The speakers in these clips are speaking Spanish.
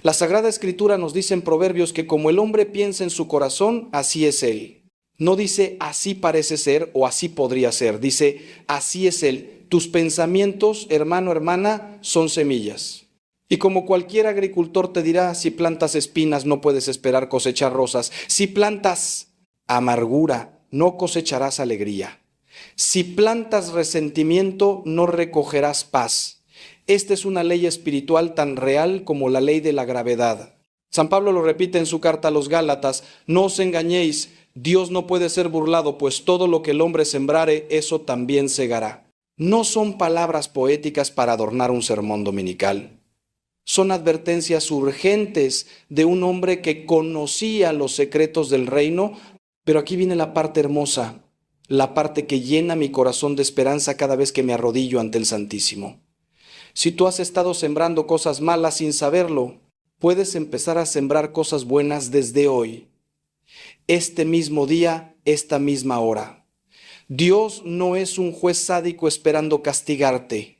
La Sagrada Escritura nos dice en Proverbios que como el hombre piensa en su corazón, así es él. No dice así parece ser o así podría ser, dice así es él. Tus pensamientos, hermano, hermana, son semillas. Y como cualquier agricultor te dirá, si plantas espinas no puedes esperar cosechar rosas. Si plantas amargura, no cosecharás alegría. Si plantas resentimiento, no recogerás paz. Esta es una ley espiritual tan real como la ley de la gravedad. San Pablo lo repite en su carta a los Gálatas: no os engañéis, Dios no puede ser burlado, pues todo lo que el hombre sembrare, eso también segará. No son palabras poéticas para adornar un sermón dominical. Son advertencias urgentes de un hombre que conocía los secretos del reino, pero aquí viene la parte hermosa, la parte que llena mi corazón de esperanza cada vez que me arrodillo ante el Santísimo. Si tú has estado sembrando cosas malas sin saberlo, puedes empezar a sembrar cosas buenas desde hoy, este mismo día, esta misma hora. Dios no es un juez sádico esperando castigarte.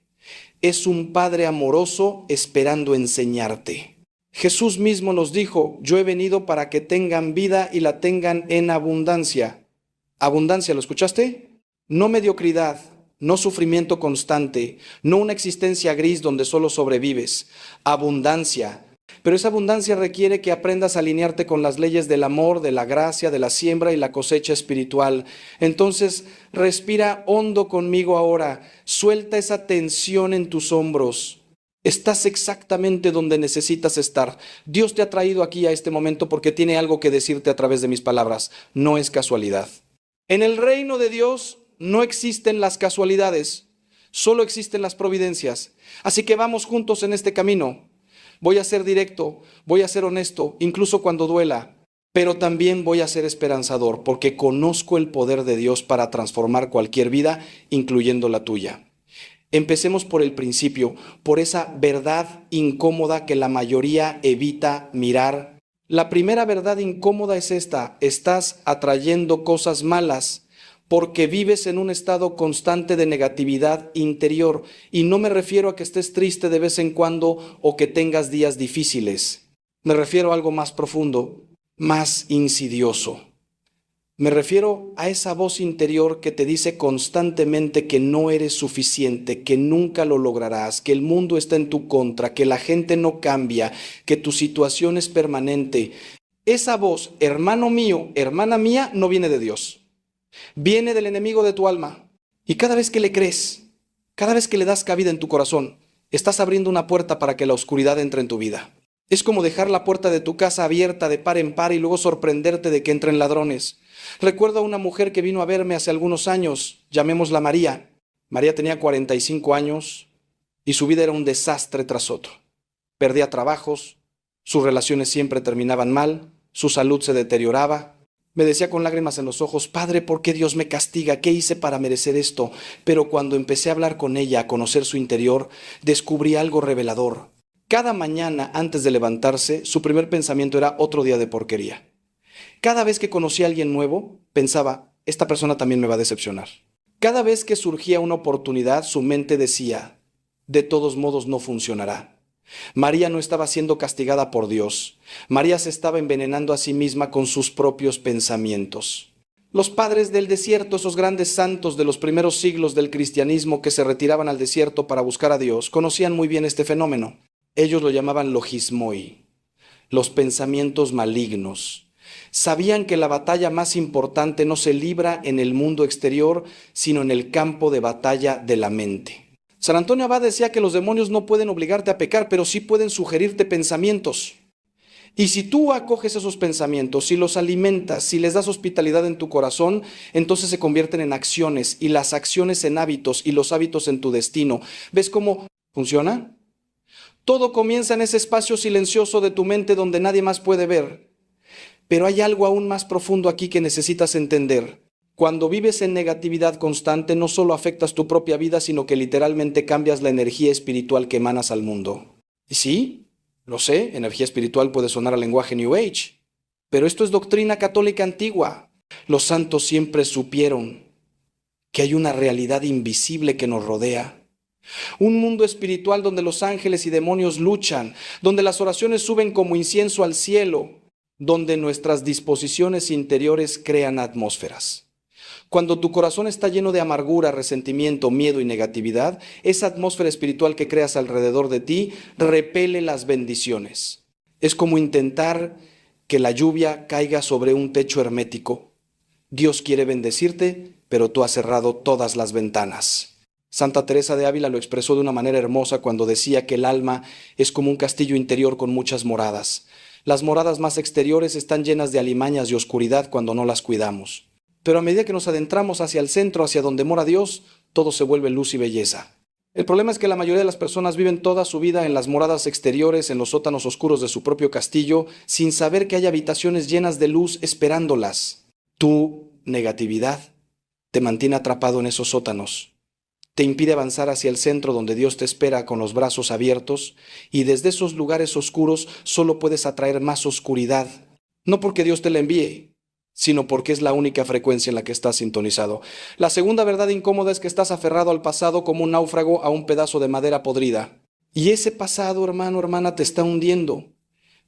Es un Padre amoroso esperando enseñarte. Jesús mismo nos dijo: yo he venido para que tengan vida y la tengan en abundancia. Abundancia, ¿lo escuchaste? No mediocridad, no sufrimiento constante, no una existencia gris donde solo sobrevives. Abundancia. Pero esa abundancia requiere que aprendas a alinearte con las leyes del amor, de la gracia, de la siembra y la cosecha espiritual. Entonces, respira hondo conmigo ahora. Suelta esa tensión en tus hombros. Estás exactamente donde necesitas estar. Dios te ha traído aquí a este momento porque tiene algo que decirte a través de mis palabras. No es casualidad. En el reino de Dios no existen las casualidades, solo existen las providencias. Así que vamos juntos en este camino. Voy a ser directo, voy a ser honesto, incluso cuando duela, pero también voy a ser esperanzador, porque conozco el poder de Dios para transformar cualquier vida, incluyendo la tuya. Empecemos por el principio, por esa verdad incómoda que la mayoría evita mirar. La primera verdad incómoda es esta: estás atrayendo cosas malas porque vives en un estado constante de negatividad interior. Y no me refiero a que estés triste de vez en cuando o que tengas días difíciles. Me refiero a algo más profundo, más insidioso. Me refiero a esa voz interior que te dice constantemente que no eres suficiente, que nunca lo lograrás, que el mundo está en tu contra, que la gente no cambia, que tu situación es permanente. Esa voz, hermano mío, hermana mía, no viene de Dios. Viene del enemigo de tu alma. Y cada vez que le crees, cada vez que le das cabida en tu corazón, estás abriendo una puerta para que la oscuridad entre en tu vida. Es como dejar la puerta de tu casa abierta de par en par y luego sorprenderte de que entren ladrones. Recuerdo a una mujer que vino a verme hace algunos años, llamémosla María. María tenía 45 años y su vida era un desastre tras otro. Perdía trabajos, sus relaciones siempre terminaban mal, su salud se deterioraba. Me decía con lágrimas en los ojos: Padre, ¿por qué Dios me castiga? ¿Qué hice para merecer esto? Pero cuando empecé a hablar con ella, a conocer su interior, descubrí algo revelador. Cada mañana antes de levantarse, su primer pensamiento era: otro día de porquería. Cada vez que conocía a alguien nuevo, pensaba: esta persona también me va a decepcionar. Cada vez que surgía una oportunidad, su mente decía: de todos modos no funcionará. María no estaba siendo castigada por Dios. María se estaba envenenando a sí misma con sus propios pensamientos. Los padres del desierto, esos grandes santos de los primeros siglos del cristianismo que se retiraban al desierto para buscar a Dios, conocían muy bien este fenómeno. Ellos lo llamaban logismoi, los pensamientos malignos. Sabían que la batalla más importante no se libra en el mundo exterior, sino en el campo de batalla de la mente. San Antonio Abad decía que los demonios no pueden obligarte a pecar, pero sí pueden sugerirte pensamientos. Y si tú acoges esos pensamientos, si los alimentas, si les das hospitalidad en tu corazón, entonces se convierten en acciones, y las acciones en hábitos, y los hábitos en tu destino. ¿Ves cómo funciona? Todo comienza en ese espacio silencioso de tu mente donde nadie más puede ver. Pero hay algo aún más profundo aquí que necesitas entender. Cuando vives en negatividad constante, no solo afectas tu propia vida, sino que literalmente cambias la energía espiritual que emanas al mundo. Y sí, lo sé, energía espiritual puede sonar al lenguaje New Age, pero esto es doctrina católica antigua. Los santos siempre supieron que hay una realidad invisible que nos rodea, Un mundo espiritual donde los ángeles y demonios luchan, donde las oraciones suben como incienso al cielo, donde nuestras disposiciones interiores crean atmósferas. Cuando tu corazón está lleno de amargura, resentimiento, miedo y negatividad, esa atmósfera espiritual que creas alrededor de ti repele las bendiciones. Es como intentar que la lluvia caiga sobre un techo hermético. Dios quiere bendecirte, pero tú has cerrado todas las ventanas. Santa Teresa de Ávila lo expresó de una manera hermosa cuando decía que el alma es como un castillo interior con muchas moradas. Las moradas más exteriores están llenas de alimañas y oscuridad cuando no las cuidamos. Pero a medida que nos adentramos hacia el centro, hacia donde mora Dios, todo se vuelve luz y belleza. El problema es que la mayoría de las personas viven toda su vida en las moradas exteriores, en los sótanos oscuros de su propio castillo, sin saber que hay habitaciones llenas de luz esperándolas. Tu negatividad te mantiene atrapado en esos sótanos. Te impide avanzar hacia el centro donde Dios te espera con los brazos abiertos, y desde esos lugares oscuros solo puedes atraer más oscuridad. No porque Dios te la envíe, sino porque es la única frecuencia en la que estás sintonizado. La segunda verdad incómoda es que estás aferrado al pasado como un náufrago a un pedazo de madera podrida. Y ese pasado, hermano, hermana, te está hundiendo.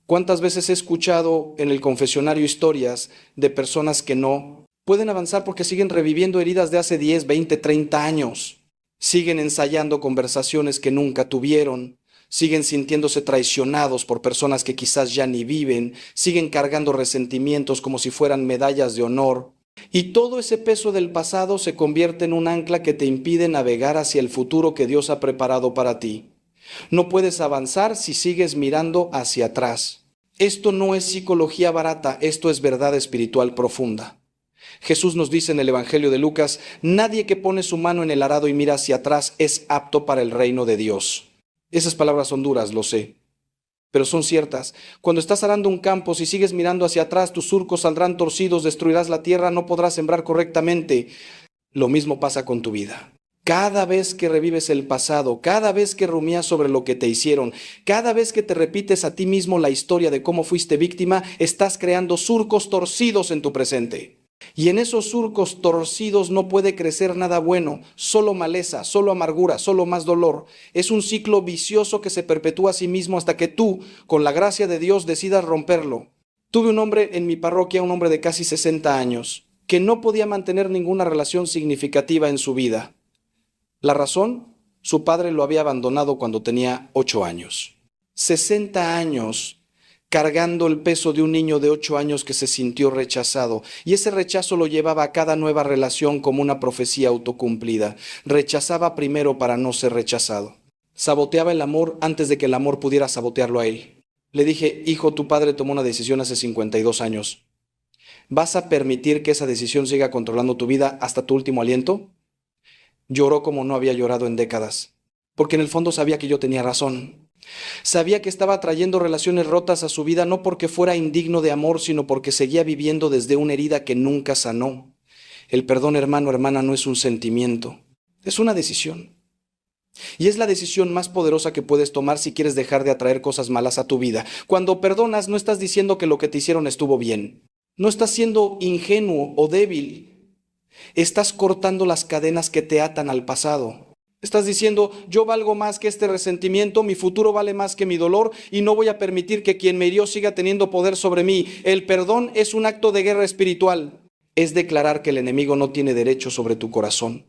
¿Cuántas veces he escuchado en el confesionario historias de personas que no pueden avanzar porque siguen reviviendo heridas de hace 10, 20, 30 años? Siguen ensayando conversaciones que nunca tuvieron. Siguen sintiéndose traicionados por personas que quizás ya ni viven, siguen cargando resentimientos como si fueran medallas de honor. Y todo ese peso del pasado se convierte en un ancla que te impide navegar hacia el futuro que Dios ha preparado para ti. No puedes avanzar si sigues mirando hacia atrás. Esto no es psicología barata, esto es verdad espiritual profunda. Jesús nos dice en el Evangelio de Lucas, nadie que pone su mano en el arado y mira hacia atrás es apto para el reino de Dios. Esas palabras son duras, lo sé, pero son ciertas. Cuando estás arando un campo, si sigues mirando hacia atrás, tus surcos saldrán torcidos, destruirás la tierra, no podrás sembrar correctamente. Lo mismo pasa con tu vida. Cada vez que revives el pasado, cada vez que rumias sobre lo que te hicieron, cada vez que te repites a ti mismo la historia de cómo fuiste víctima, estás creando surcos torcidos en tu presente. Y en esos surcos torcidos no puede crecer nada bueno, solo maleza, solo amargura, solo más dolor. Es un ciclo vicioso que se perpetúa a sí mismo hasta que tú, con la gracia de Dios, decidas romperlo. Tuve un hombre en mi parroquia, un hombre de casi 60 años, que no podía mantener ninguna relación significativa en su vida. La razón, su padre lo había abandonado cuando tenía 8 años. 60 años cargando el peso de un niño de 8 años que se sintió rechazado. Y ese rechazo lo llevaba a cada nueva relación como una profecía autocumplida. Rechazaba primero para no ser rechazado. Saboteaba el amor antes de que el amor pudiera sabotearlo a él. Le dije, hijo, tu padre tomó una decisión hace 52 años. ¿Vas a permitir que esa decisión siga controlando tu vida hasta tu último aliento? Lloró como no había llorado en décadas, porque en el fondo sabía que yo tenía razón. Sabía que estaba trayendo relaciones rotas a su vida no porque fuera indigno de amor, sino porque seguía viviendo desde una herida que nunca sanó. El perdón, hermano, hermana, no es un sentimiento, es una decisión. Y es la decisión más poderosa que puedes tomar si quieres dejar de atraer cosas malas a tu vida. Cuando perdonas, no estás diciendo que lo que te hicieron estuvo bien. No estás siendo ingenuo o débil. Estás cortando las cadenas que te atan al pasado. Estás diciendo, yo valgo más que este resentimiento, mi futuro vale más que mi dolor y no voy a permitir que quien me hirió siga teniendo poder sobre mí. El perdón es un acto de guerra espiritual. Es declarar que el enemigo no tiene derecho sobre tu corazón.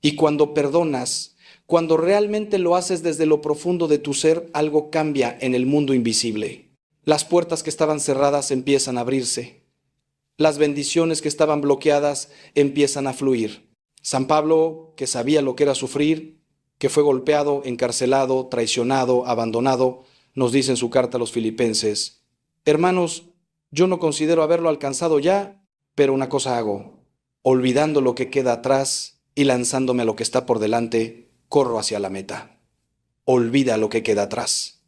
Y cuando perdonas, cuando realmente lo haces desde lo profundo de tu ser, algo cambia en el mundo invisible. Las puertas que estaban cerradas empiezan a abrirse. Las bendiciones que estaban bloqueadas empiezan a fluir. San Pablo, que sabía lo que era sufrir, que fue golpeado, encarcelado, traicionado, abandonado, nos dice en su carta a los Filipenses, hermanos, yo no considero haberlo alcanzado ya, pero una cosa hago, olvidando lo que queda atrás y lanzándome a lo que está por delante, corro hacia la meta. Olvida lo que queda atrás.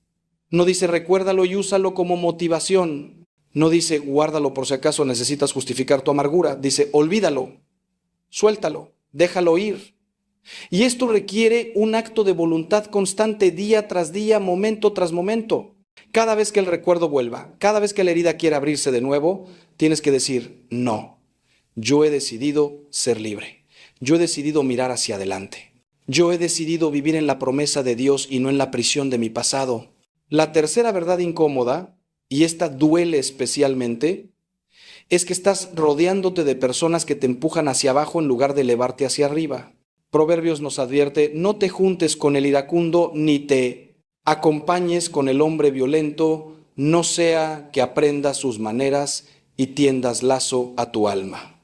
No dice recuérdalo y úsalo como motivación. No dice guárdalo por si acaso necesitas justificar tu amargura. Dice olvídalo, suéltalo. Déjalo ir. Y esto requiere un acto de voluntad constante día tras día, momento tras momento. Cada vez que el recuerdo vuelva, cada vez que la herida quiera abrirse de nuevo, tienes que decir, no, yo he decidido ser libre. Yo he decidido mirar hacia adelante. Yo he decidido vivir en la promesa de Dios y no en la prisión de mi pasado. La tercera verdad incómoda, y esta duele especialmente, es que estás rodeándote de personas que te empujan hacia abajo en lugar de elevarte hacia arriba. Proverbios nos advierte, no te juntes con el iracundo ni te acompañes con el hombre violento, no sea que aprendas sus maneras y tiendas lazo a tu alma.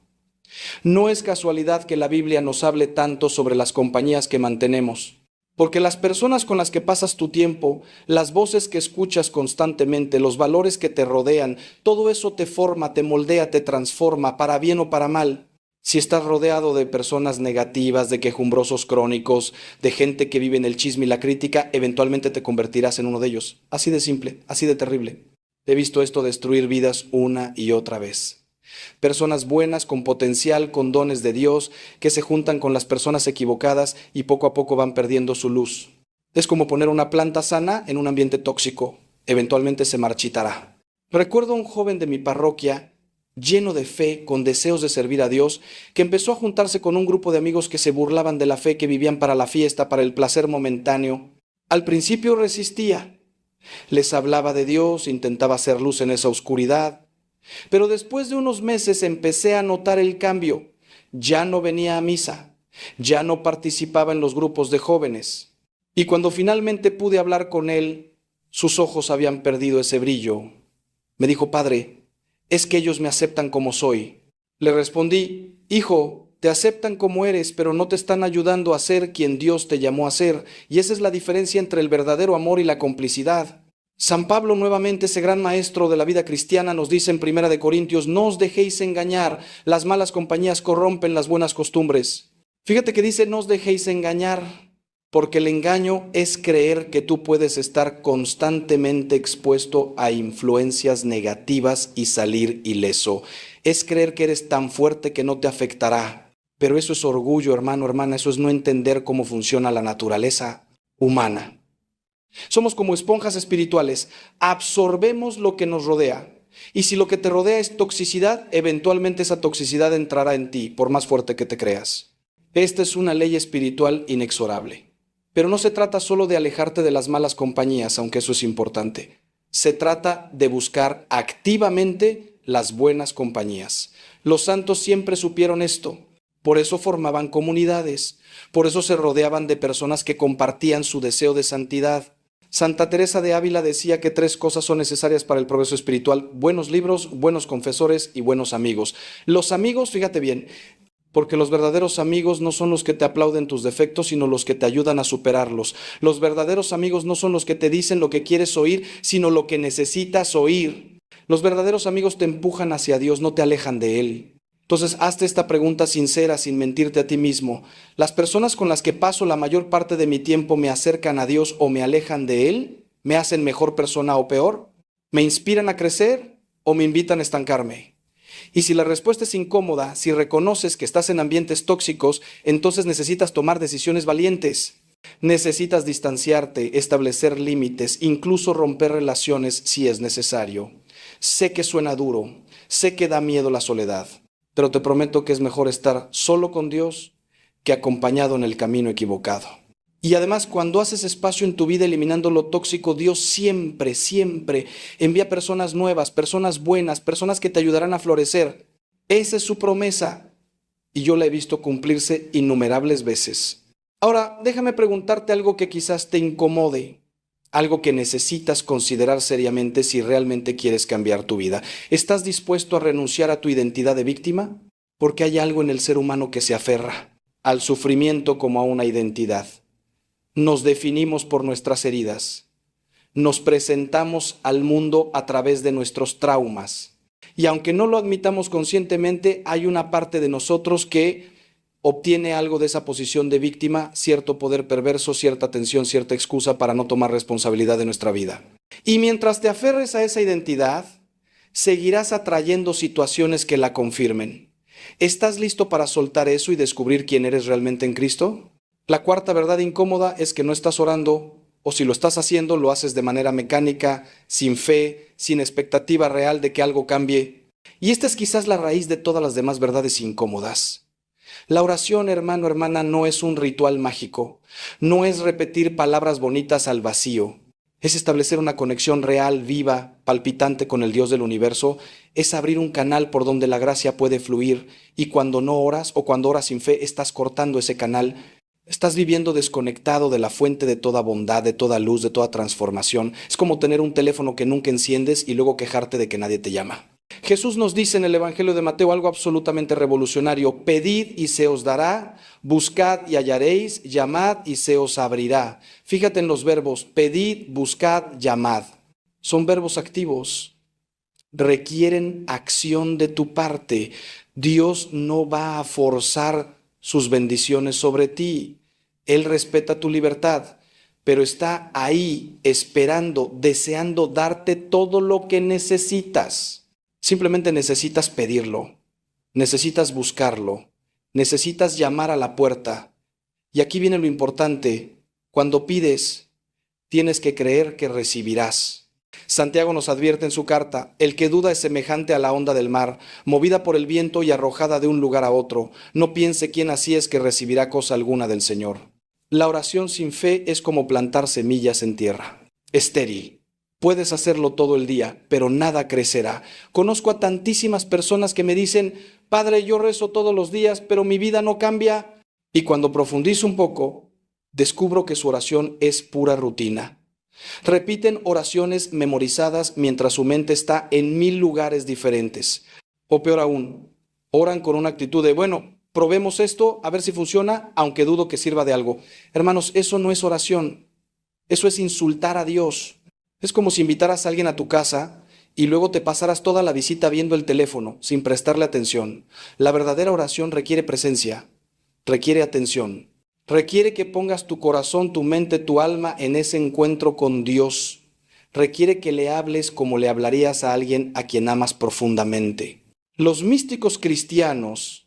No es casualidad que la Biblia nos hable tanto sobre las compañías que mantenemos, porque las personas con las que pasas tu tiempo, las voces que escuchas constantemente, los valores que te rodean, todo eso te forma, te moldea, te transforma, para bien o para mal. Si estás rodeado de personas negativas, de quejumbrosos crónicos, de gente que vive en el chisme y la crítica, eventualmente te convertirás en uno de ellos. Así de simple, así de terrible. He visto esto destruir vidas una y otra vez. Personas buenas, con potencial, con dones de Dios, que se juntan con las personas equivocadas y poco a poco van perdiendo su luz. Es como poner una planta sana en un ambiente tóxico. Eventualmente se marchitará. Recuerdo a un joven de mi parroquia, lleno de fe, con deseos de servir a Dios, que empezó a juntarse con un grupo de amigos que se burlaban de la fe, que vivían para la fiesta, para el placer momentáneo. Al principio resistía. Les hablaba de Dios, intentaba hacer luz en esa oscuridad. Pero después de unos meses empecé a notar el cambio. Ya no venía a misa, ya no participaba en los grupos de jóvenes. Y cuando finalmente pude hablar con él, sus ojos habían perdido ese brillo. Me dijo, padre, es que ellos me aceptan como soy. Le respondí, hijo, te aceptan como eres, pero no te están ayudando a ser quien Dios te llamó a ser. Y esa es la diferencia entre el verdadero amor y la complicidad. San Pablo, nuevamente, ese gran maestro de la vida cristiana, nos dice en 1 Corintios, no os dejéis engañar, las malas compañías corrompen las buenas costumbres. Fíjate que dice, no os dejéis engañar, porque el engaño es creer que tú puedes estar constantemente expuesto a influencias negativas y salir ileso. Es creer que eres tan fuerte que no te afectará. Pero eso es orgullo, hermano, hermana, eso es no entender cómo funciona la naturaleza humana. Somos como esponjas espirituales, absorbemos lo que nos rodea. Y si lo que te rodea es toxicidad, eventualmente esa toxicidad entrará en ti, por más fuerte que te creas. Esta es una ley espiritual inexorable. Pero no se trata solo de alejarte de las malas compañías, aunque eso es importante. Se trata de buscar activamente las buenas compañías. Los santos siempre supieron esto. Por eso formaban comunidades. Por eso se rodeaban de personas que compartían su deseo de santidad. Santa Teresa de Ávila decía que 3 cosas son necesarias para el progreso espiritual: buenos libros, buenos confesores y buenos amigos. Los amigos, fíjate bien, porque los verdaderos amigos no son los que te aplauden tus defectos, sino los que te ayudan a superarlos. Los verdaderos amigos no son los que te dicen lo que quieres oír, sino lo que necesitas oír. Los verdaderos amigos te empujan hacia Dios, no te alejan de Él. Entonces, hazte esta pregunta sincera, sin mentirte a ti mismo. ¿Las personas con las que paso la mayor parte de mi tiempo me acercan a Dios o me alejan de Él? ¿Me hacen mejor persona o peor? ¿Me inspiran a crecer o me invitan a estancarme? Y si la respuesta es incómoda, si reconoces que estás en ambientes tóxicos, entonces necesitas tomar decisiones valientes. Necesitas distanciarte, establecer límites, incluso romper relaciones si es necesario. Sé que suena duro, sé que da miedo la soledad. Pero te prometo que es mejor estar solo con Dios que acompañado en el camino equivocado. Y además, cuando haces espacio en tu vida eliminando lo tóxico, Dios siempre, siempre envía personas nuevas, personas buenas, personas que te ayudarán a florecer. Esa es su promesa y yo la he visto cumplirse innumerables veces. Ahora, déjame preguntarte algo que quizás te incomode. Algo que necesitas considerar seriamente si realmente quieres cambiar tu vida. ¿Estás dispuesto a renunciar a tu identidad de víctima? Porque hay algo en el ser humano que se aferra al sufrimiento como a una identidad. Nos definimos por nuestras heridas. Nos presentamos al mundo a través de nuestros traumas. Y aunque no lo admitamos conscientemente, hay una parte de nosotros que obtiene algo de esa posición de víctima, cierto poder perverso, cierta tensión, cierta excusa para no tomar responsabilidad de nuestra vida. Y mientras te aferres a esa identidad, seguirás atrayendo situaciones que la confirmen. ¿Estás listo para soltar eso y descubrir quién eres realmente en Cristo? La cuarta verdad incómoda es que no estás orando, o si lo estás haciendo, lo haces de manera mecánica, sin fe, sin expectativa real de que algo cambie. Y esta es quizás la raíz de todas las demás verdades incómodas. La oración, hermano, hermana, no es un ritual mágico, no es repetir palabras bonitas al vacío, es establecer una conexión real, viva, palpitante con el Dios del universo, es abrir un canal por donde la gracia puede fluir y cuando no oras o cuando oras sin fe estás cortando ese canal, estás viviendo desconectado de la fuente de toda bondad, de toda luz, de toda transformación. Es como tener un teléfono que nunca enciendes y luego quejarte de que nadie te llama. Jesús nos dice en el Evangelio de Mateo algo absolutamente revolucionario: pedid y se os dará, buscad y hallaréis, llamad y se os abrirá. Fíjate en los verbos: pedid, buscad, llamad. Son verbos activos, requieren acción de tu parte. Dios no va a forzar sus bendiciones sobre ti. Él respeta tu libertad, pero está ahí esperando, deseando darte todo lo que necesitas. Simplemente necesitas pedirlo, necesitas buscarlo, necesitas llamar a la puerta. Y aquí viene lo importante: cuando pides, tienes que creer que recibirás. Santiago nos advierte en su carta: el que duda es semejante a la onda del mar, movida por el viento y arrojada de un lugar a otro. No piense quien así es que recibirá cosa alguna del Señor. La oración sin fe es como plantar semillas en tierra, estéril. Puedes hacerlo todo el día, pero nada crecerá. Conozco a tantísimas personas que me dicen: Padre, yo rezo todos los días, pero mi vida no cambia. Y cuando profundizo un poco, descubro que su oración es pura rutina. Repiten oraciones memorizadas mientras su mente está en 1000 lugares diferentes. O peor aún, oran con una actitud de: bueno, probemos esto, a ver si funciona, aunque dudo que sirva de algo. Hermanos, eso no es oración. Eso es insultar a Dios. Es como si invitaras a alguien a tu casa y luego te pasaras toda la visita viendo el teléfono, sin prestarle atención. La verdadera oración requiere presencia, requiere atención, requiere que pongas tu corazón, tu mente, tu alma en ese encuentro con Dios. Requiere que le hables como le hablarías a alguien a quien amas profundamente. Los místicos cristianos,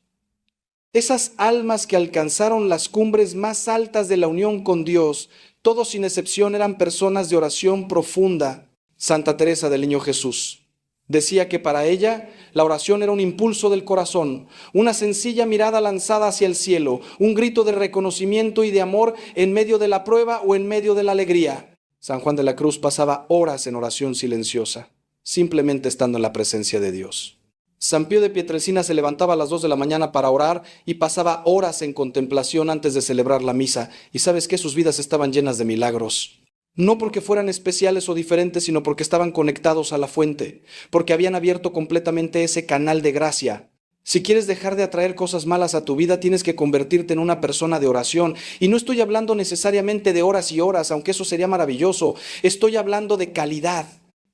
esas almas que alcanzaron las cumbres más altas de la unión con Dios, todos sin excepción eran personas de oración profunda. Santa Teresa del Niño Jesús decía que para ella la oración era un impulso del corazón, una sencilla mirada lanzada hacia el cielo, un grito de reconocimiento y de amor en medio de la prueba o en medio de la alegría. San Juan de la Cruz pasaba horas en oración silenciosa, simplemente estando en la presencia de Dios. San Pío de Pietrelcina se levantaba a las 2 de la mañana para orar y pasaba horas en contemplación antes de celebrar la misa. Y sabes que sus vidas estaban llenas de milagros. No porque fueran especiales o diferentes, sino porque estaban conectados a la fuente, porque habían abierto completamente ese canal de gracia. Si quieres dejar de atraer cosas malas a tu vida, tienes que convertirte en una persona de oración. Y no estoy hablando necesariamente de horas y horas, aunque eso sería maravilloso. Estoy hablando de calidad.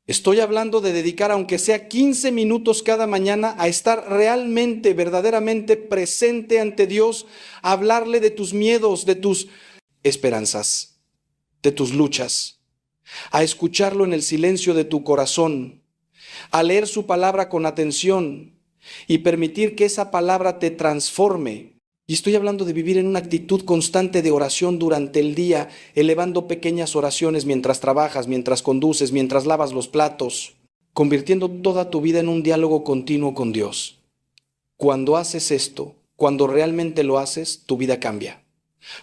Estoy hablando de dedicar aunque sea 15 minutos cada mañana a estar realmente, verdaderamente presente ante Dios, a hablarle de tus miedos, de tus esperanzas, de tus luchas, a escucharlo en el silencio de tu corazón, a leer su palabra con atención y permitir que esa palabra te transforme. Y estoy hablando de vivir en una actitud constante de oración durante el día, elevando pequeñas oraciones mientras trabajas, mientras conduces, mientras lavas los platos, convirtiendo toda tu vida en un diálogo continuo con Dios. Cuando haces esto, cuando realmente lo haces, tu vida cambia.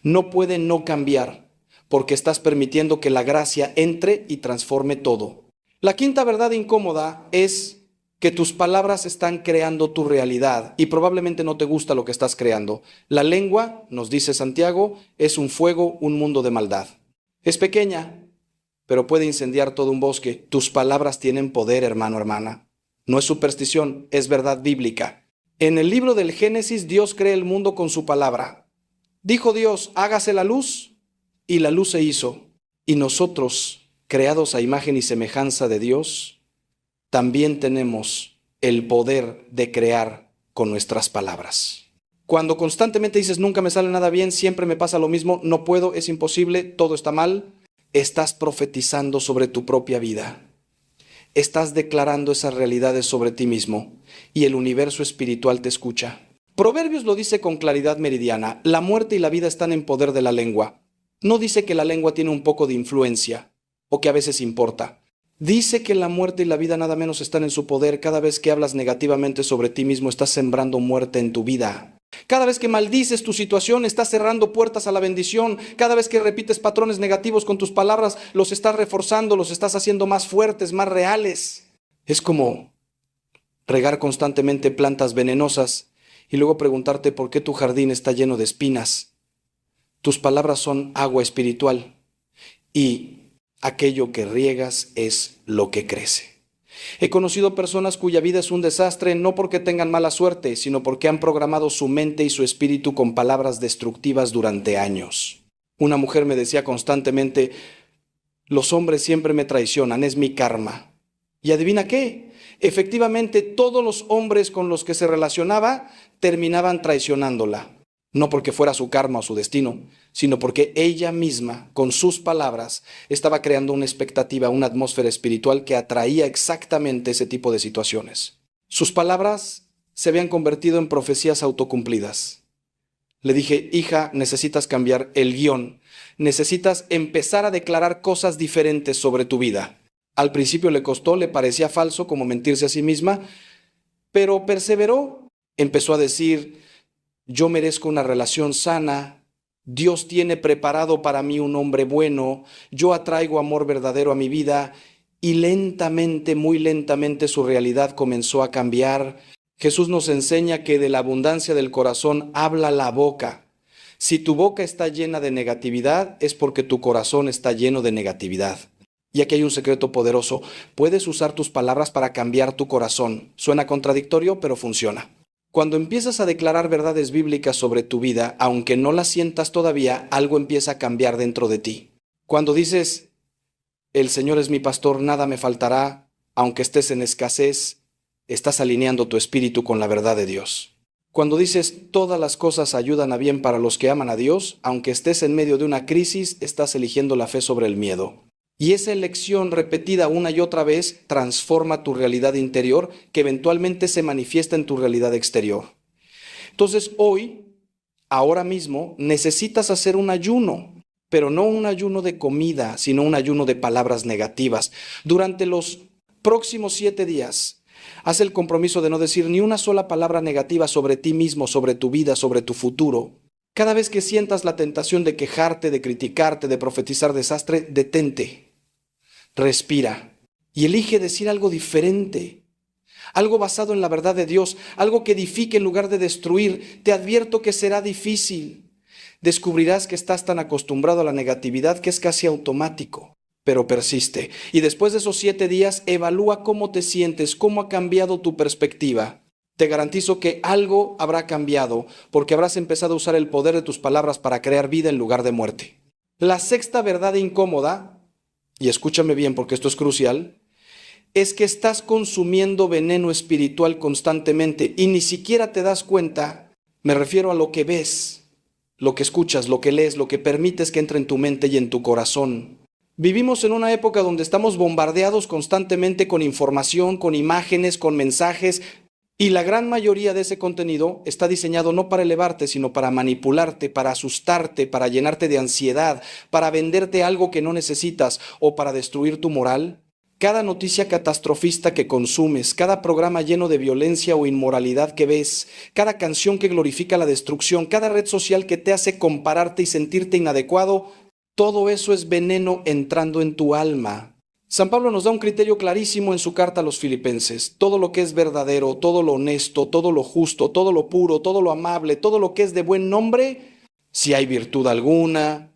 No puede no cambiar, porque estás permitiendo que la gracia entre y transforme todo. La quinta verdad incómoda es que tus palabras están creando tu realidad y probablemente no te gusta lo que estás creando. La lengua, nos dice Santiago, es un fuego, un mundo de maldad. Es pequeña, pero puede incendiar todo un bosque. Tus palabras tienen poder, hermano, hermana. No es superstición, es verdad bíblica. En el libro del Génesis, Dios crea el mundo con su palabra. Dijo Dios: hágase la luz, y la luz se hizo. Y nosotros, creados a imagen y semejanza de Dios, también tenemos el poder de crear con nuestras palabras. Cuando constantemente dices: nunca me sale nada bien, siempre me pasa lo mismo, no puedo, es imposible, todo está mal, estás profetizando sobre tu propia vida. Estás declarando esas realidades sobre ti mismo y el universo espiritual te escucha. Proverbios lo dice con claridad meridiana: la muerte y la vida están en poder de la lengua. No dice que la lengua tiene un poco de influencia o que a veces importa. Dice que la muerte y la vida nada menos están en su poder. Cada vez que hablas negativamente sobre ti mismo, estás sembrando muerte en tu vida. Cada vez que maldices tu situación, estás cerrando puertas a la bendición. Cada vez que repites patrones negativos con tus palabras, los estás reforzando, los estás haciendo más fuertes, más reales. Es como regar constantemente plantas venenosas y luego preguntarte por qué tu jardín está lleno de espinas. Tus palabras son agua espiritual y aquello que riegas es lo que crece. He conocido personas cuya vida es un desastre no porque tengan mala suerte, sino porque han programado su mente y su espíritu con palabras destructivas durante años. Una mujer me decía constantemente, los hombres siempre me traicionan, es mi karma. ¿Y adivina qué? Efectivamente, todos los hombres con los que se relacionaba terminaban traicionándola. No porque fuera su karma o su destino, sino porque ella misma, con sus palabras, estaba creando una expectativa, una atmósfera espiritual que atraía exactamente ese tipo de situaciones. Sus palabras se habían convertido en profecías autocumplidas. Le dije, hija, necesitas cambiar el guión, necesitas empezar a declarar cosas diferentes sobre tu vida. Al principio le costó, le parecía falso como mentirse a sí misma, pero perseveró, empezó a decir, yo merezco una relación sana, Dios tiene preparado para mí un hombre bueno, yo atraigo amor verdadero a mi vida y lentamente, muy lentamente su realidad comenzó a cambiar. Jesús nos enseña que de la abundancia del corazón habla la boca. Si tu boca está llena de negatividad es porque tu corazón está lleno de negatividad. Y aquí hay un secreto poderoso, puedes usar tus palabras para cambiar tu corazón. Suena contradictorio, pero funciona. Cuando empiezas a declarar verdades bíblicas sobre tu vida, aunque no las sientas todavía, algo empieza a cambiar dentro de ti. Cuando dices, el Señor es mi pastor, nada me faltará, aunque estés en escasez, estás alineando tu espíritu con la verdad de Dios. Cuando dices, todas las cosas ayudan a bien para los que aman a Dios, aunque estés en medio de una crisis, estás eligiendo la fe sobre el miedo. Y esa elección repetida una y otra vez transforma tu realidad interior que eventualmente se manifiesta en tu realidad exterior. Entonces hoy, ahora mismo, necesitas hacer un ayuno, pero no un ayuno de comida, sino un ayuno de palabras negativas. Durante los próximos 7 días, haz el compromiso de no decir ni una sola palabra negativa sobre ti mismo, sobre tu vida, sobre tu futuro. Cada vez que sientas la tentación de quejarte, de criticarte, de profetizar desastre, detente. Respira y elige decir algo diferente, algo basado en la verdad de Dios, algo que edifique en lugar de destruir. Te advierto que será difícil. Descubrirás que estás tan acostumbrado a la negatividad que es casi automático, pero persiste. Y después de esos 7 días, evalúa cómo te sientes, cómo ha cambiado tu perspectiva. Te garantizo que algo habrá cambiado porque habrás empezado a usar el poder de tus palabras para crear vida en lugar de muerte. La sexta verdad incómoda, y escúchame bien porque esto es crucial, es que estás consumiendo veneno espiritual constantemente y ni siquiera te das cuenta. Me refiero a lo que ves, lo que escuchas, lo que lees, lo que permites que entre en tu mente y en tu corazón. Vivimos en una época donde estamos bombardeados constantemente con información, con imágenes, con mensajes, y la gran mayoría de ese contenido está diseñado no para elevarte, sino para manipularte, para asustarte, para llenarte de ansiedad, para venderte algo que no necesitas o para destruir tu moral. Cada noticia catastrofista que consumes, cada programa lleno de violencia o inmoralidad que ves, cada canción que glorifica la destrucción, cada red social que te hace compararte y sentirte inadecuado, todo eso es veneno entrando en tu alma. San Pablo nos da un criterio clarísimo en su carta a los Filipenses. Todo lo que es verdadero, todo lo honesto, todo lo justo, todo lo puro, todo lo amable, todo lo que es de buen nombre, si hay virtud alguna,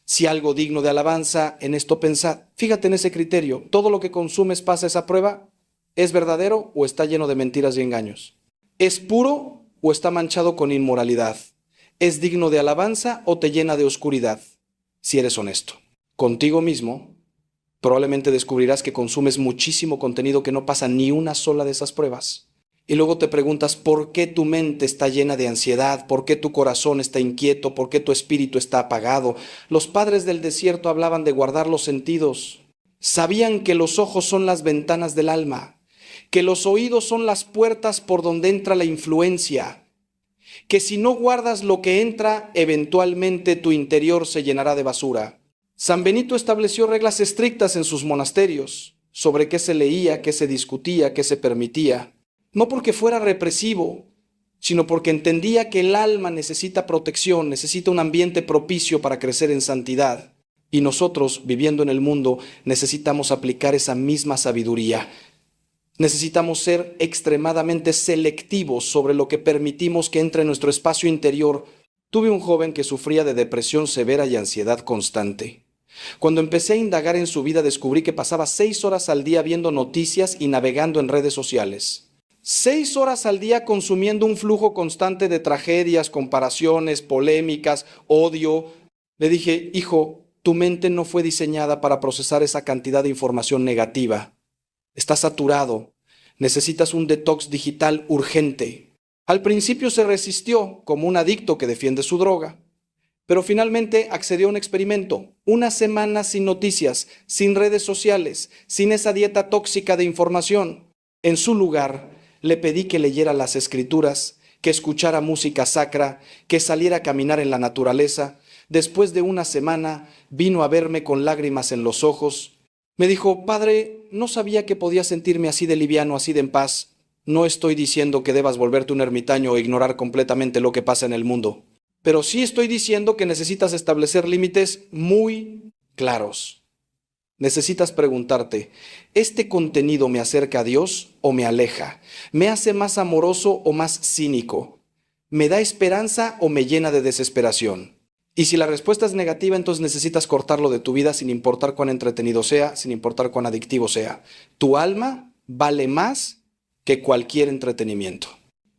si algo digno de alabanza, en esto pensad. Fíjate en ese criterio. ¿Todo lo que consumes pasa esa prueba? ¿Es verdadero o está lleno de mentiras y engaños? ¿Es puro o está manchado con inmoralidad? ¿Es digno de alabanza o te llena de oscuridad? Si eres honesto contigo mismo, probablemente descubrirás que consumes muchísimo contenido que no pasa ni una sola de esas pruebas. Y luego te preguntas por qué tu mente está llena de ansiedad, por qué tu corazón está inquieto, por qué tu espíritu está apagado. Los padres del desierto hablaban de guardar los sentidos. Sabían que los ojos son las ventanas del alma, que los oídos son las puertas por donde entra la influencia, que si no guardas lo que entra, eventualmente tu interior se llenará de basura. San Benito estableció reglas estrictas en sus monasterios sobre qué se leía, qué se discutía, qué se permitía. No porque fuera represivo, sino porque entendía que el alma necesita protección, necesita un ambiente propicio para crecer en santidad. Y nosotros, viviendo en el mundo, necesitamos aplicar esa misma sabiduría. Necesitamos ser extremadamente selectivos sobre lo que permitimos que entre en nuestro espacio interior. Tuve un joven que sufría de depresión severa y ansiedad constante. Cuando empecé a indagar en su vida, descubrí que pasaba 6 horas al día viendo noticias y navegando en redes sociales. 6 horas al día consumiendo un flujo constante de tragedias, comparaciones, polémicas, odio. Le dije, hijo, tu mente no fue diseñada para procesar esa cantidad de información negativa. Estás saturado. Necesitas un detox digital urgente. Al principio se resistió, como un adicto que defiende su droga. Pero finalmente accedió a un experimento. Una semana sin noticias, sin redes sociales, sin esa dieta tóxica de información. En su lugar, le pedí que leyera las escrituras, que escuchara música sacra, que saliera a caminar en la naturaleza. Después de una semana, vino a verme con lágrimas en los ojos. Me dijo, padre, no sabía que podía sentirme así de liviano, así de en paz. No estoy diciendo que debas volverte un ermitaño o ignorar completamente lo que pasa en el mundo. Pero sí estoy diciendo que necesitas establecer límites muy claros. Necesitas preguntarte, ¿este contenido me acerca a Dios o me aleja? ¿Me hace más amoroso o más cínico? ¿Me da esperanza o me llena de desesperación? Y si la respuesta es negativa, entonces necesitas cortarlo de tu vida sin importar cuán entretenido sea, sin importar cuán adictivo sea. Tu alma vale más que cualquier entretenimiento.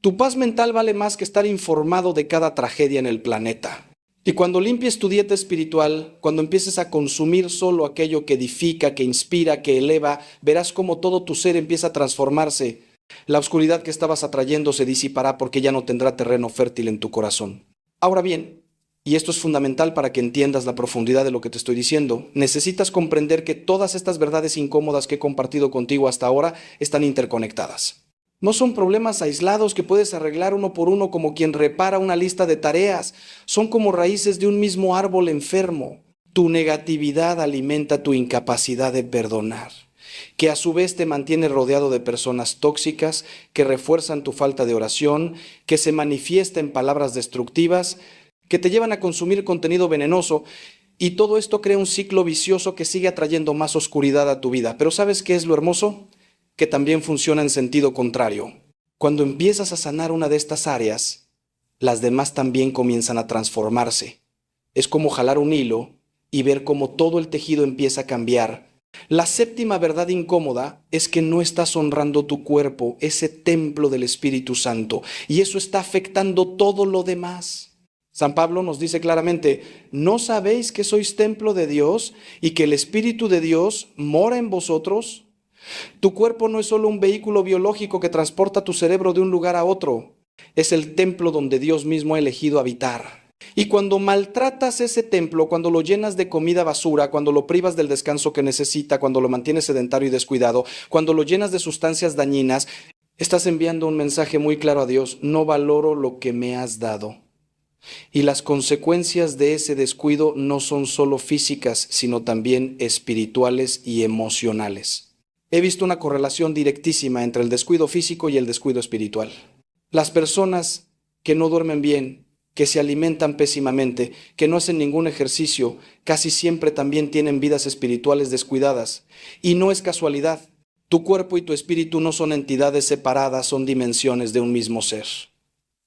Tu paz mental vale más que estar informado de cada tragedia en el planeta. Y cuando limpies tu dieta espiritual, cuando empieces a consumir solo aquello que edifica, que inspira, que eleva, verás cómo todo tu ser empieza a transformarse. La oscuridad que estabas atrayendo se disipará porque ya no tendrá terreno fértil en tu corazón. Ahora bien, y esto es fundamental para que entiendas la profundidad de lo que te estoy diciendo, necesitas comprender que todas estas verdades incómodas que he compartido contigo hasta ahora están interconectadas. No son problemas aislados que puedes arreglar uno por uno como quien repara una lista de tareas. Son como raíces de un mismo árbol enfermo. Tu negatividad alimenta tu incapacidad de perdonar, que a su vez te mantiene rodeado de personas tóxicas que refuerzan tu falta de oración, que se manifiesta en palabras destructivas, que te llevan a consumir contenido venenoso, y todo esto crea un ciclo vicioso que sigue atrayendo más oscuridad a tu vida. Pero ¿sabes qué es lo hermoso? Que también funciona en sentido contrario. Cuando empiezas a sanar una de estas áreas, las demás también comienzan a transformarse. Es como jalar un hilo y ver cómo todo el tejido empieza a cambiar. La séptima verdad incómoda es que no estás honrando tu cuerpo, ese templo del Espíritu Santo, y eso está afectando todo lo demás. San Pablo nos dice claramente, ¿no sabéis que sois templo de Dios y que el Espíritu de Dios mora en vosotros? Tu cuerpo no es solo un vehículo biológico que transporta tu cerebro de un lugar a otro. Es el templo donde Dios mismo ha elegido habitar. Y cuando maltratas ese templo, cuando lo llenas de comida basura, cuando lo privas del descanso que necesita, cuando lo mantienes sedentario y descuidado, cuando lo llenas de sustancias dañinas, estás enviando un mensaje muy claro a Dios: no valoro lo que me has dado. Y las consecuencias de ese descuido no son solo físicas, sino también espirituales y emocionales. He visto una correlación directísima entre el descuido físico y el descuido espiritual. Las personas que no duermen bien, que se alimentan pésimamente, que no hacen ningún ejercicio, casi siempre también tienen vidas espirituales descuidadas. Y no es casualidad. Tu cuerpo y tu espíritu no son entidades separadas, son dimensiones de un mismo ser.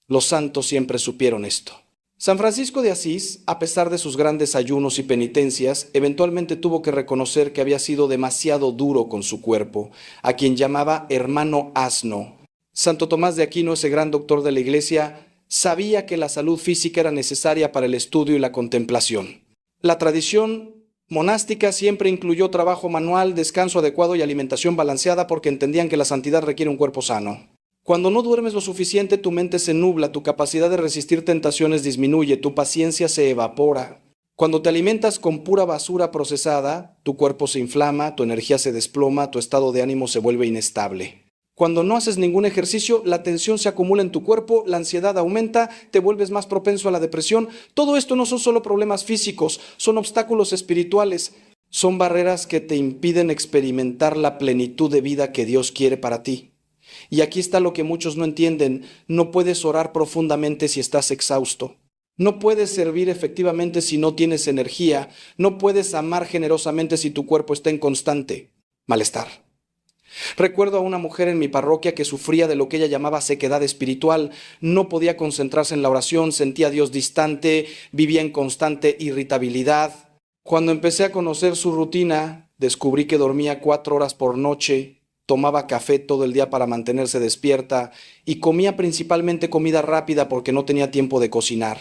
Los santos siempre supieron esto. San Francisco de Asís, a pesar de sus grandes ayunos y penitencias, eventualmente tuvo que reconocer que había sido demasiado duro con su cuerpo, a quien llamaba hermano asno. Santo Tomás de Aquino, ese gran doctor de la Iglesia, sabía que la salud física era necesaria para el estudio y la contemplación. La tradición monástica siempre incluyó trabajo manual, descanso adecuado y alimentación balanceada porque entendían que la santidad requiere un cuerpo sano. Cuando no duermes lo suficiente, tu mente se nubla, tu capacidad de resistir tentaciones disminuye, tu paciencia se evapora. Cuando te alimentas con pura basura procesada, tu cuerpo se inflama, tu energía se desploma, tu estado de ánimo se vuelve inestable. Cuando no haces ningún ejercicio, la tensión se acumula en tu cuerpo, la ansiedad aumenta, te vuelves más propenso a la depresión. Todo esto no son solo problemas físicos, son obstáculos espirituales, son barreras que te impiden experimentar la plenitud de vida que Dios quiere para ti. Y aquí está lo que muchos no entienden. No puedes orar profundamente si estás exhausto. No puedes servir efectivamente si no tienes energía. No puedes amar generosamente si tu cuerpo está en constante malestar. Recuerdo a una mujer en mi parroquia que sufría de lo que ella llamaba sequedad espiritual. No podía concentrarse en la oración, sentía a Dios distante, vivía en constante irritabilidad. Cuando empecé a conocer su rutina, descubrí que dormía 4 horas por noche, tomaba café todo el día para mantenerse despierta y comía principalmente comida rápida porque no tenía tiempo de cocinar.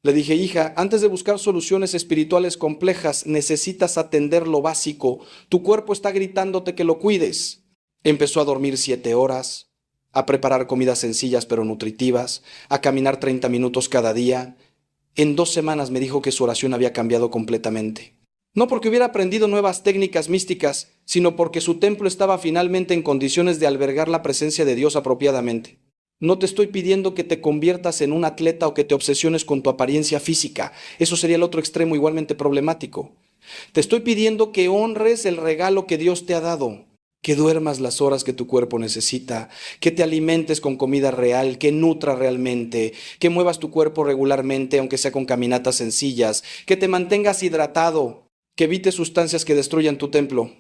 Le dije, hija, antes de buscar soluciones espirituales complejas, necesitas atender lo básico. Tu cuerpo está gritándote que lo cuides. Empezó a dormir 7 horas, a preparar comidas sencillas pero nutritivas, a caminar 30 minutos cada día. En 2 semanas me dijo que su oración había cambiado completamente. No porque hubiera aprendido nuevas técnicas místicas, sino porque su templo estaba finalmente en condiciones de albergar la presencia de Dios apropiadamente. No te estoy pidiendo que te conviertas en un atleta o que te obsesiones con tu apariencia física. Eso sería el otro extremo igualmente problemático. Te estoy pidiendo que honres el regalo que Dios te ha dado, que duermas las horas que tu cuerpo necesita, que te alimentes con comida real, que nutra realmente, que muevas tu cuerpo regularmente, aunque sea con caminatas sencillas, que te mantengas hidratado, que evites sustancias que destruyan tu templo.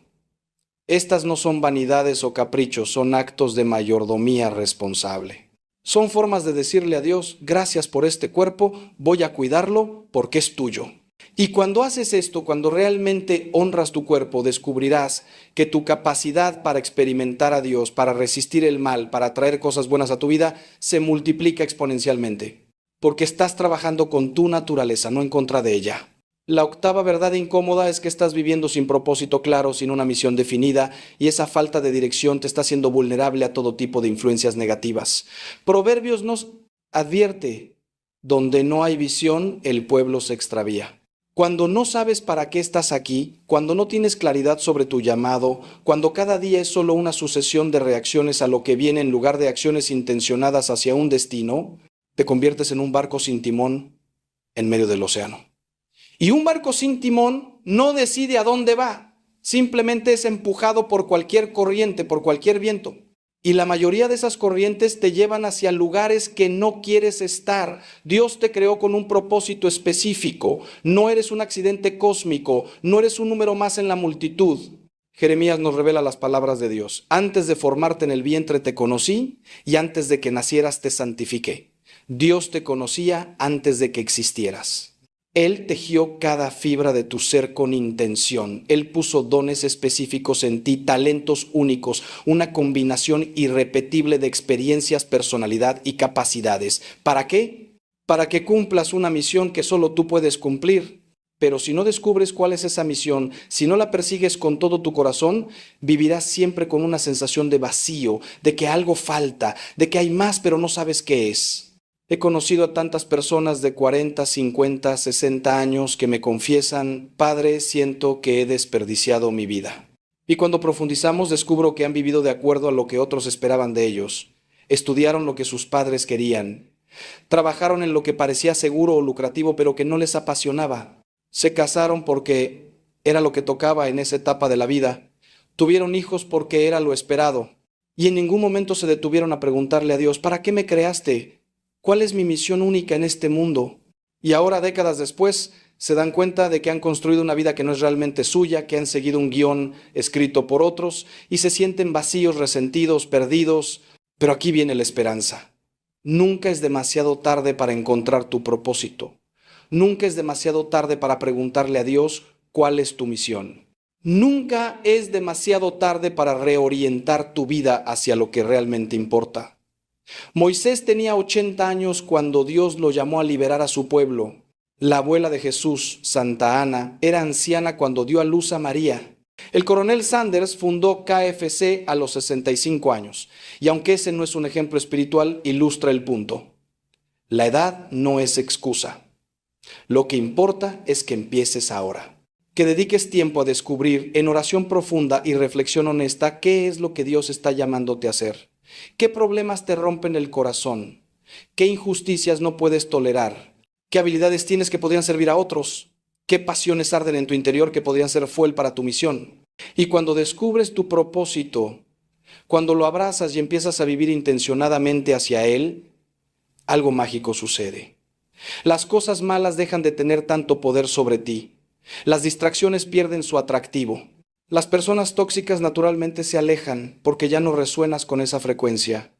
Estas no son vanidades o caprichos, son actos de mayordomía responsable. Son formas de decirle a Dios, gracias por este cuerpo, voy a cuidarlo porque es tuyo. Y cuando haces esto, cuando realmente honras tu cuerpo, descubrirás que tu capacidad para experimentar a Dios, para resistir el mal, para traer cosas buenas a tu vida, se multiplica exponencialmente. Porque estás trabajando con tu naturaleza, no en contra de ella. La octava verdad incómoda es que estás viviendo sin propósito claro, sin una misión definida, y esa falta de dirección te está haciendo vulnerable a todo tipo de influencias negativas. Proverbios nos advierte, donde no hay visión, el pueblo se extravía. Cuando no sabes para qué estás aquí, cuando no tienes claridad sobre tu llamado, cuando cada día es solo una sucesión de reacciones a lo que viene en lugar de acciones intencionadas hacia un destino, te conviertes en un barco sin timón en medio del océano. Y un barco sin timón no decide a dónde va, simplemente es empujado por cualquier corriente, por cualquier viento. Y la mayoría de esas corrientes te llevan hacia lugares que no quieres estar. Dios te creó con un propósito específico. No eres un accidente cósmico, no eres un número más en la multitud. Jeremías nos revela las palabras de Dios. Antes de formarte en el vientre te conocí y antes de que nacieras te santifiqué. Dios te conocía antes de que existieras. Él tejió cada fibra de tu ser con intención. Él puso dones específicos en ti, talentos únicos, una combinación irrepetible de experiencias, personalidad y capacidades. ¿Para qué? Para que cumplas una misión que solo tú puedes cumplir. Pero si no descubres cuál es esa misión, si no la persigues con todo tu corazón, vivirás siempre con una sensación de vacío, de que algo falta, de que hay más pero no sabes qué es. He conocido a tantas personas de 40, 50, 60 años que me confiesan, Padre, siento que he desperdiciado mi vida. Y cuando profundizamos descubro que han vivido de acuerdo a lo que otros esperaban de ellos. Estudiaron lo que sus padres querían. Trabajaron en lo que parecía seguro o lucrativo pero que no les apasionaba. Se casaron porque era lo que tocaba en esa etapa de la vida. Tuvieron hijos porque era lo esperado. Y en ningún momento se detuvieron a preguntarle a Dios, ¿para qué me creaste? ¿Cuál es mi misión única en este mundo? Y ahora, décadas después, se dan cuenta de que han construido una vida que no es realmente suya, que han seguido un guión escrito por otros y se sienten vacíos, resentidos, perdidos. Pero aquí viene la esperanza. Nunca es demasiado tarde para encontrar tu propósito. Nunca es demasiado tarde para preguntarle a Dios cuál es tu misión. Nunca es demasiado tarde para reorientar tu vida hacia lo que realmente importa. Moisés tenía 80 años cuando Dios lo llamó a liberar a su pueblo. La abuela de Jesús, Santa Ana, era anciana cuando dio a luz a María. El coronel Sanders fundó KFC a los 65 años, y aunque ese no es un ejemplo espiritual, ilustra el punto. La edad no es excusa. Lo que importa es que empieces ahora. Que dediques tiempo a descubrir en oración profunda y reflexión honesta qué es lo que Dios está llamándote a hacer. ¿Qué problemas te rompen el corazón? ¿Qué injusticias no puedes tolerar? ¿Qué habilidades tienes que podrían servir a otros? ¿Qué pasiones arden en tu interior que podrían ser fuel para tu misión? Y cuando descubres tu propósito, Cuando lo abrazas y empiezas a vivir intencionadamente hacia Él, algo mágico sucede. Las cosas malas dejan de tener tanto poder sobre ti. Las distracciones pierden su atractivo. Las personas tóxicas naturalmente se alejan porque ya no resuenas con esa frecuencia.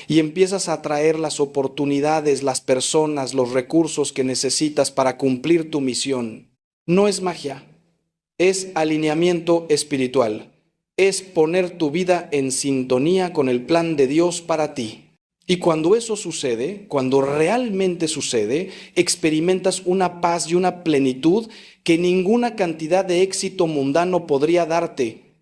Y empiezas a atraer las oportunidades, las personas, los recursos que necesitas para cumplir tu misión. No es magia, es alineamiento espiritual. Es poner tu vida en sintonía con el plan de Dios para ti. Y cuando eso sucede, cuando realmente sucede, experimentas una paz y una plenitud que ninguna cantidad de éxito mundano podría darte,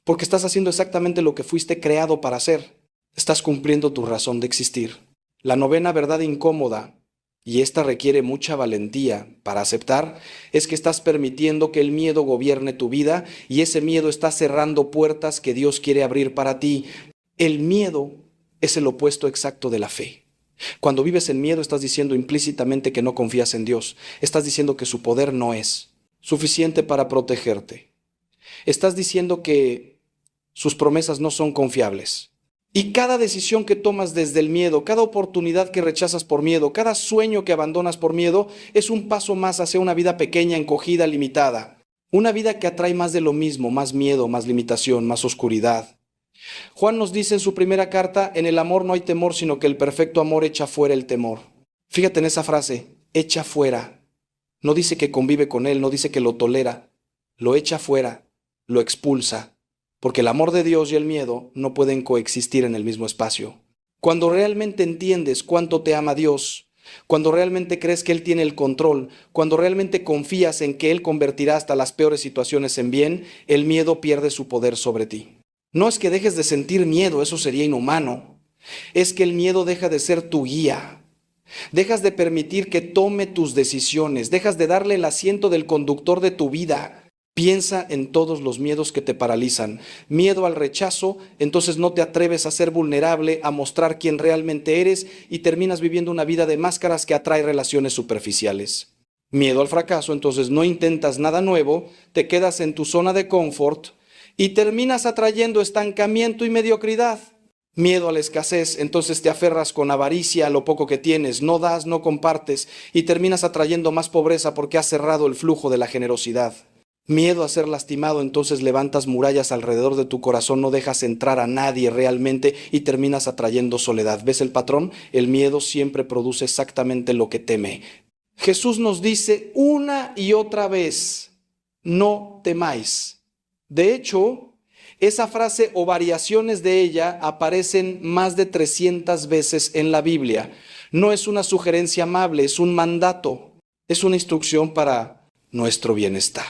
porque estás haciendo exactamente lo que fuiste creado para hacer. Estás cumpliendo tu razón de existir. La novena verdad incómoda, y esta requiere mucha valentía para aceptar, es que estás permitiendo que el miedo gobierne tu vida y ese miedo está cerrando puertas que Dios quiere abrir para ti. El miedo es el opuesto exacto de la fe. Cuando vives en miedo estás diciendo implícitamente que no confías en Dios. Estás diciendo que su poder no es suficiente para protegerte. Estás diciendo que sus promesas no son confiables. Y cada decisión que tomas desde el miedo, cada oportunidad que rechazas por miedo, cada sueño que abandonas por miedo, es un paso más hacia una vida pequeña, encogida, limitada. Una vida que atrae más de lo mismo, más miedo, más limitación, más oscuridad. Juan nos dice en su primera carta, en el amor no hay temor, sino que el perfecto amor echa fuera el temor. Fíjate en esa frase, echa fuera. No dice que convive con él, no dice que lo tolera, lo echa fuera, lo expulsa. Porque el amor de Dios y el miedo no pueden coexistir en el mismo espacio. Cuando realmente entiendes cuánto te ama Dios, cuando realmente crees que Él tiene el control, cuando realmente confías en que Él convertirá hasta las peores situaciones en bien, el miedo pierde su poder sobre ti. No es que dejes de sentir miedo, eso sería inhumano. Es que el miedo deja de ser tu guía. Dejas de permitir que tome tus decisiones, dejas de darle el asiento del conductor de tu vida. Piensa en todos los miedos que te paralizan. Miedo al rechazo, entonces no te atreves a ser vulnerable, a mostrar quién realmente eres y terminas viviendo una vida de máscaras que atrae relaciones superficiales. Miedo al fracaso, entonces no intentas nada nuevo, te quedas en tu zona de confort y terminas atrayendo estancamiento y mediocridad. Miedo a la escasez, entonces te aferras con avaricia a lo poco que tienes, no das, no compartes y terminas atrayendo más pobreza porque has cerrado el flujo de la generosidad. Miedo a ser lastimado, entonces levantas murallas alrededor de tu corazón, no dejas entrar a nadie realmente y terminas atrayendo soledad. ¿Ves el patrón? El miedo siempre produce exactamente lo que teme. Jesús nos dice una y otra vez, no temáis. De hecho, esa frase o variaciones de ella aparecen más de 300 veces en la Biblia. No es una sugerencia amable, es un mandato, es una instrucción para nuestro bienestar.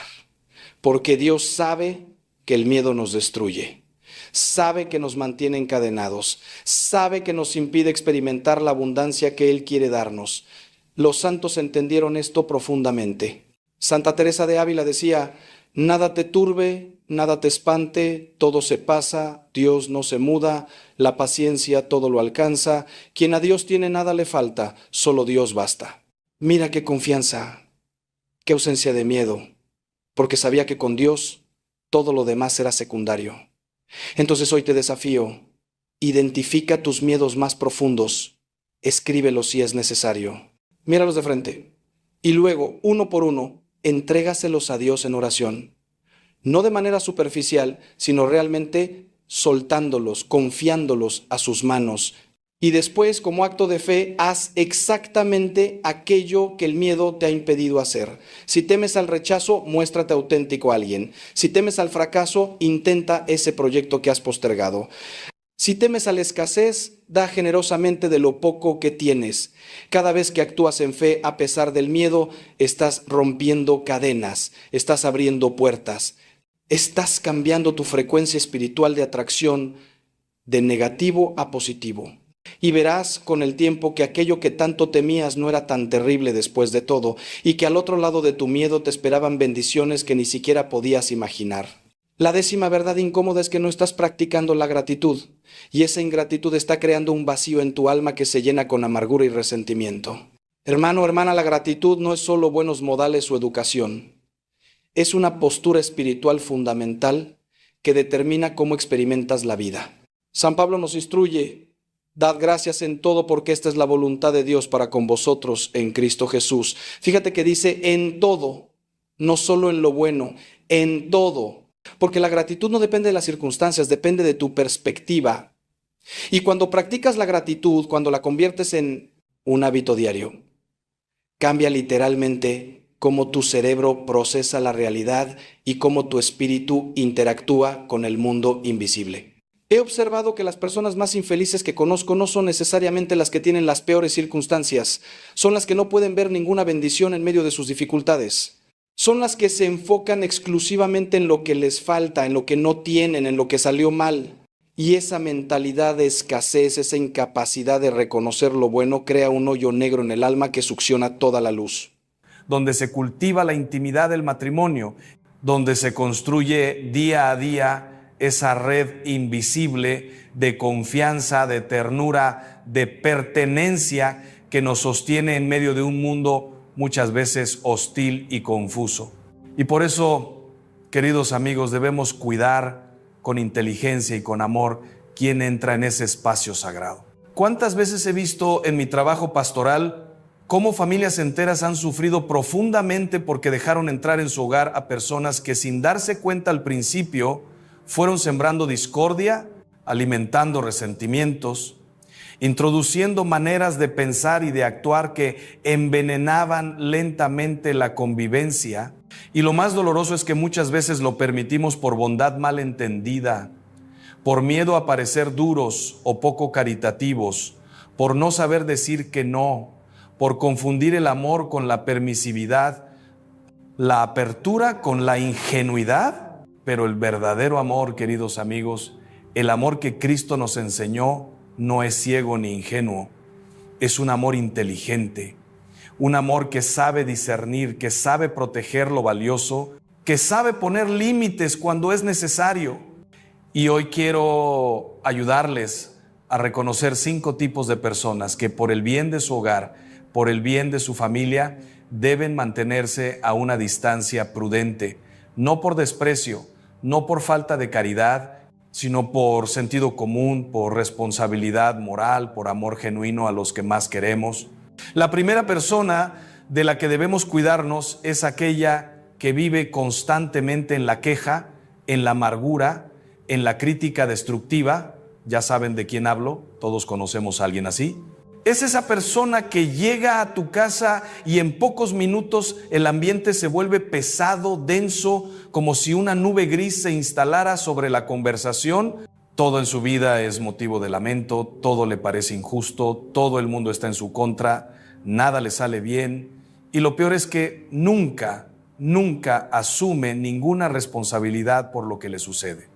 Porque Dios sabe que el miedo nos destruye, sabe que nos mantiene encadenados, sabe que nos impide experimentar la abundancia que Él quiere darnos. Los santos entendieron esto profundamente. Santa Teresa de Ávila decía, nada te turbe, nada te espante, todo se pasa, Dios no se muda, la paciencia todo lo alcanza, quien a Dios tiene nada le falta, solo Dios basta. Mira qué confianza, qué ausencia de miedo. Porque sabía que con Dios todo lo demás era secundario. Entonces hoy te desafío, identifica tus miedos más profundos, escríbelos si es necesario, míralos de frente y luego, uno por uno, entrégaselos a Dios en oración. No de manera superficial, sino realmente soltándolos, confiándolos a sus manos. Y después, como acto de fe, haz exactamente aquello que el miedo te ha impedido hacer. Si temes al rechazo, muéstrate auténtico a alguien. Si temes al fracaso, intenta ese proyecto que has postergado. Si temes a la escasez, da generosamente de lo poco que tienes. Cada vez que actúas en fe, a pesar del miedo, estás rompiendo cadenas, estás abriendo puertas, estás cambiando tu frecuencia espiritual de atracción de negativo a positivo. Y verás con el tiempo que aquello que tanto temías no era tan terrible después de todo, y que al otro lado de tu miedo te esperaban bendiciones que ni siquiera podías imaginar. La 10ª verdad incómoda es que no estás practicando la gratitud, y esa ingratitud está creando un vacío en tu alma que se llena con amargura y resentimiento. Hermano, hermana, la gratitud no es solo buenos modales o educación. Es una postura espiritual fundamental que determina cómo experimentas la vida. San Pablo nos instruye: dad gracias en todo porque esta es la voluntad de Dios para con vosotros en Cristo Jesús. Fíjate que dice en todo, no solo en lo bueno, en todo. Porque la gratitud no depende de las circunstancias, depende de tu perspectiva. Y cuando practicas la gratitud, cuando la conviertes en un hábito diario, cambia literalmente cómo tu cerebro procesa la realidad y cómo tu espíritu interactúa con el mundo invisible. He observado que las personas más infelices que conozco no son necesariamente las que tienen las peores circunstancias, son las que no pueden ver ninguna bendición en medio de sus dificultades. Son las que se enfocan exclusivamente en lo que les falta, en lo que no tienen, en lo que salió mal. Y esa mentalidad de escasez, esa incapacidad de reconocer lo bueno, crea un hoyo negro en el alma que succiona toda la luz. Donde se cultiva la intimidad del matrimonio, donde se construye día a día esa red invisible de confianza, de ternura, de pertenencia que nos sostiene en medio de un mundo muchas veces hostil y confuso. Y por eso, queridos amigos, debemos cuidar con inteligencia y con amor quien entra en ese espacio sagrado. ¿Cuántas veces he visto en mi trabajo pastoral cómo familias enteras han sufrido profundamente porque dejaron entrar en su hogar a personas que, sin darse cuenta al principio, fueron sembrando discordia, alimentando resentimientos, introduciendo maneras de pensar y de actuar que envenenaban lentamente la convivencia? Y lo más doloroso es que muchas veces lo permitimos por bondad mal entendida, por miedo a parecer duros o poco caritativos, por no saber decir que no, por confundir el amor con la permisividad, la apertura con la ingenuidad. Pero el verdadero amor, queridos amigos, el amor que Cristo nos enseñó, no es ciego ni ingenuo, es un amor inteligente, un amor que sabe discernir, que sabe proteger lo valioso, que sabe poner límites cuando es necesario. Y hoy quiero ayudarles a reconocer 5 tipos de personas que, por el bien de su hogar, por el bien de su familia, deben mantenerse a una distancia prudente, no por desprecio, no por falta de caridad, sino por sentido común, por responsabilidad moral, por amor genuino a los que más queremos. La primera persona de la que debemos cuidarnos es aquella que vive constantemente en la queja, en la amargura, en la crítica destructiva. Ya saben de quién hablo, todos conocemos a alguien así. Es esa persona que llega a tu casa y en pocos minutos el ambiente se vuelve pesado, denso, como si una nube gris se instalara sobre la conversación. Todo en su vida es motivo de lamento, todo le parece injusto, todo el mundo está en su contra, nada le sale bien. Y lo peor es que nunca asume ninguna responsabilidad por lo que le sucede.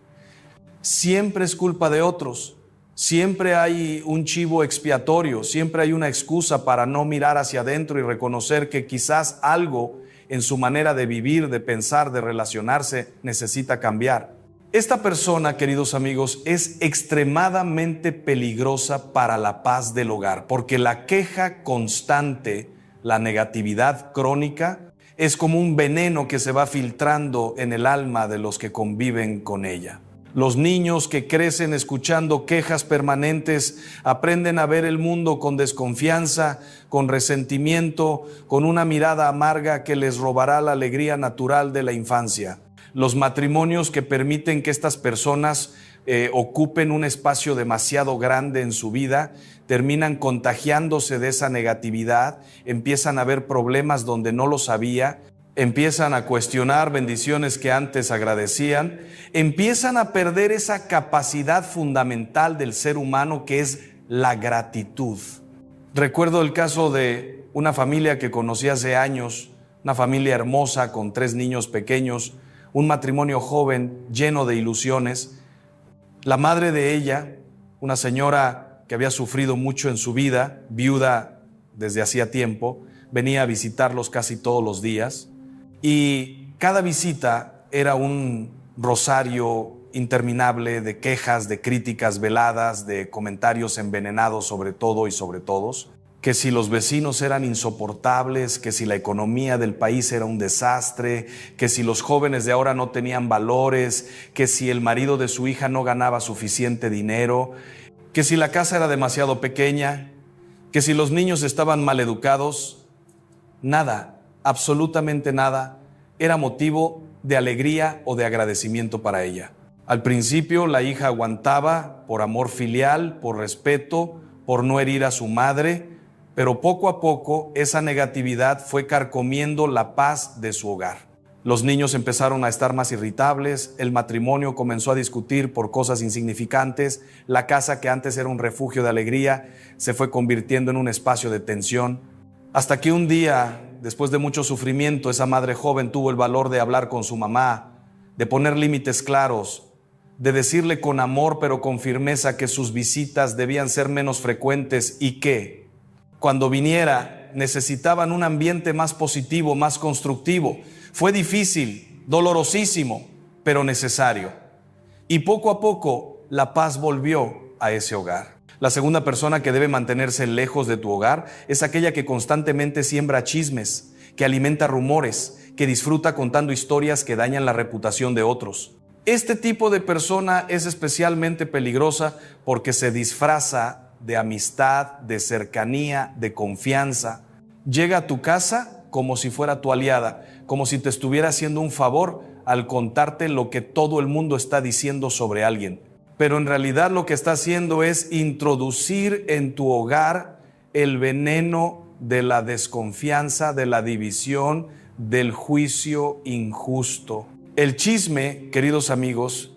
Siempre es culpa de otros. Siempre hay un chivo expiatorio, siempre hay una excusa para no mirar hacia adentro y reconocer que quizás algo en su manera de vivir, de pensar, de relacionarse necesita cambiar. Esta persona, queridos amigos, es extremadamente peligrosa para la paz del hogar, porque la queja constante, la negatividad crónica, es como un veneno que se va filtrando en el alma de los que conviven con ella. Los niños que crecen escuchando quejas permanentes aprenden a ver el mundo con desconfianza, con resentimiento, con una mirada amarga que les robará la alegría natural de la infancia. Los matrimonios que permiten que estas personas ocupen un espacio demasiado grande en su vida, terminan contagiándose de esa negatividad, empiezan a ver problemas donde no los había, empiezan a cuestionar bendiciones que antes agradecían, empiezan a perder esa capacidad fundamental del ser humano que es la gratitud. Recuerdo el caso de una familia que conocí hace años, una familia hermosa con 3 niños pequeños, un matrimonio joven lleno de ilusiones. La madre de ella, una señora que había sufrido mucho en su vida, viuda desde hacía tiempo, venía a visitarlos casi todos los días. Y cada visita era un rosario interminable de quejas, de críticas veladas, de comentarios envenenados sobre todo y sobre todos, que si los vecinos eran insoportables, que si la economía del país era un desastre, que si los jóvenes de ahora no tenían valores, que si el marido de su hija no ganaba suficiente dinero, que si la casa era demasiado pequeña, que si los niños estaban mal educados. Nada, absolutamente nada, era motivo de alegría o de agradecimiento para ella. Al principio la hija aguantaba por amor filial, por respeto, por no herir a su madre, pero poco a poco esa negatividad fue carcomiendo la paz de su hogar. Los niños empezaron a estar más irritables, el matrimonio comenzó a discutir por cosas insignificantes, la casa que antes era un refugio de alegría se fue convirtiendo en un espacio de tensión, hasta que un día, después de mucho sufrimiento, esa madre joven tuvo el valor de hablar con su mamá, de poner límites claros, de decirle con amor pero con firmeza que sus visitas debían ser menos frecuentes y que, cuando viniera, necesitaban un ambiente más positivo, más constructivo. Fue difícil, dolorosísimo, pero necesario. Y poco a poco la paz volvió a ese hogar. La segunda persona que debe mantenerse lejos de tu hogar es aquella que constantemente siembra chismes, que alimenta rumores, que disfruta contando historias que dañan la reputación de otros. Este tipo de persona es especialmente peligrosa porque se disfraza de amistad, de cercanía, de confianza. Llega a tu casa como si fuera tu aliada, como si te estuviera haciendo un favor al contarte lo que todo el mundo está diciendo sobre alguien. Pero en realidad lo que está haciendo es introducir en tu hogar el veneno de la desconfianza, de la división, del juicio injusto. El chisme, queridos amigos,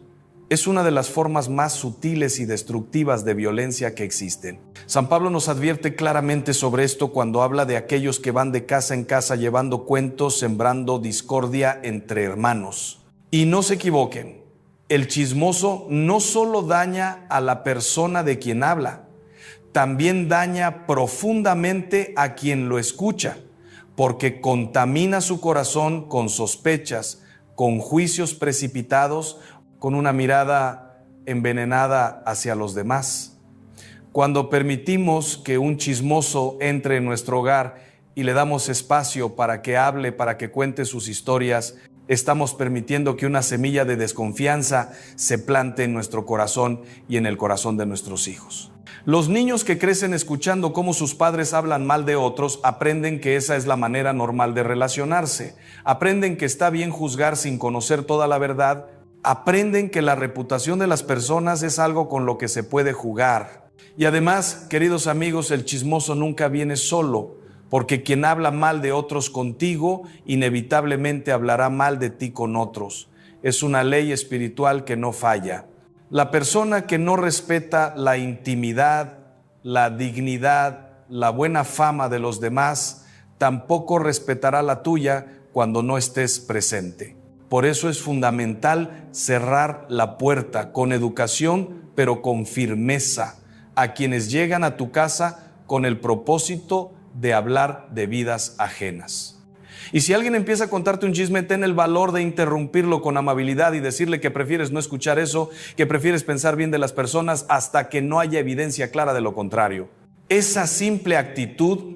es una de las formas más sutiles y destructivas de violencia que existen. San Pablo nos advierte claramente sobre esto cuando habla de aquellos que van de casa en casa llevando cuentos, sembrando discordia entre hermanos. Y no se equivoquen, el chismoso no solo daña a la persona de quien habla, también daña profundamente a quien lo escucha, porque contamina su corazón con sospechas, con juicios precipitados, con una mirada envenenada hacia los demás. Cuando permitimos que un chismoso entre en nuestro hogar y le damos espacio para que hable, para que cuente sus historias, estamos permitiendo que una semilla de desconfianza se plante en nuestro corazón y en el corazón de nuestros hijos. Los niños que crecen escuchando cómo sus padres hablan mal de otros aprenden que esa es la manera normal de relacionarse. Aprenden que está bien juzgar sin conocer toda la verdad. Aprenden que la reputación de las personas es algo con lo que se puede jugar. Y además, queridos amigos, el chismoso nunca viene solo, porque quien habla mal de otros contigo, inevitablemente hablará mal de ti con otros. Es una ley espiritual que no falla. La persona que no respeta la intimidad, la dignidad, la buena fama de los demás, tampoco respetará la tuya cuando no estés presente. Por eso es fundamental cerrar la puerta con educación, pero con firmeza, a quienes llegan a tu casa con el propósito de hablar de vidas ajenas. Y si alguien empieza a contarte un chisme, ten el valor de interrumpirlo con amabilidad y decirle que prefieres no escuchar eso, que prefieres pensar bien de las personas hasta que no haya evidencia clara de lo contrario. Esa simple actitud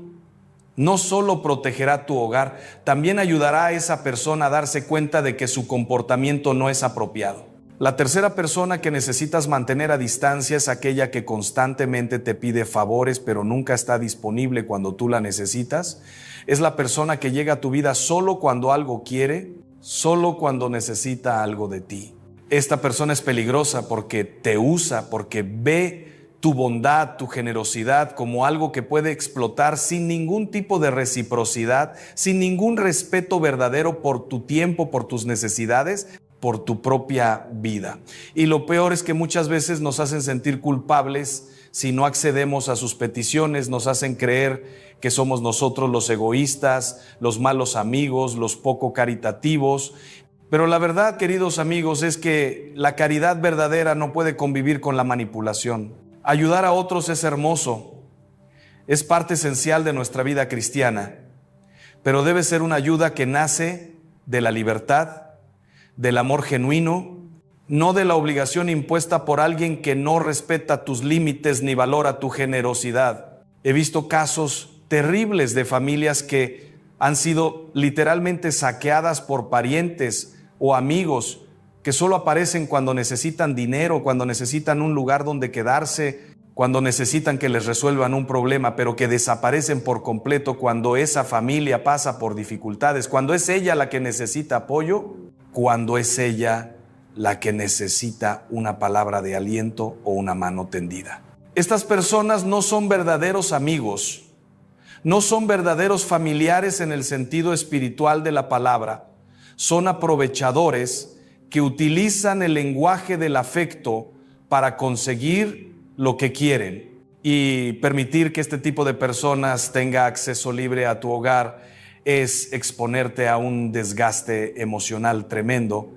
no solo protegerá tu hogar, también ayudará a esa persona a darse cuenta de que su comportamiento no es apropiado. La tercera persona que necesitas mantener a distancia es aquella que constantemente te pide favores, pero nunca está disponible cuando tú la necesitas. Es la persona que llega a tu vida solo cuando algo quiere, solo cuando necesita algo de ti. Esta persona es peligrosa porque te usa, porque ve tu bondad, tu generosidad como algo que puede explotar sin ningún tipo de reciprocidad, sin ningún respeto verdadero por tu tiempo, por tus necesidades, por tu propia vida. Y lo peor es que muchas veces nos hacen sentir culpables si no accedemos a sus peticiones, nos hacen creer que somos nosotros los egoístas, los malos amigos, los poco caritativos. Pero la verdad, queridos amigos, es que la caridad verdadera no puede convivir con la manipulación. Ayudar a otros es hermoso, es parte esencial de nuestra vida cristiana, pero debe ser una ayuda que nace de la libertad, del amor genuino, no de la obligación impuesta por alguien que no respeta tus límites ni valora tu generosidad. He visto casos terribles de familias que han sido literalmente saqueadas por parientes o amigos que solo aparecen cuando necesitan dinero, cuando necesitan un lugar donde quedarse, cuando necesitan que les resuelvan un problema, pero que desaparecen por completo cuando esa familia pasa por dificultades, cuando es ella la que necesita apoyo, cuando es ella la que necesita una palabra de aliento o una mano tendida. Estas personas no son verdaderos amigos, no son verdaderos familiares en el sentido espiritual de la palabra, son aprovechadores que utilizan el lenguaje del afecto para conseguir lo que quieren. Y permitir que este tipo de personas tenga acceso libre a tu hogar es exponerte a un desgaste emocional tremendo,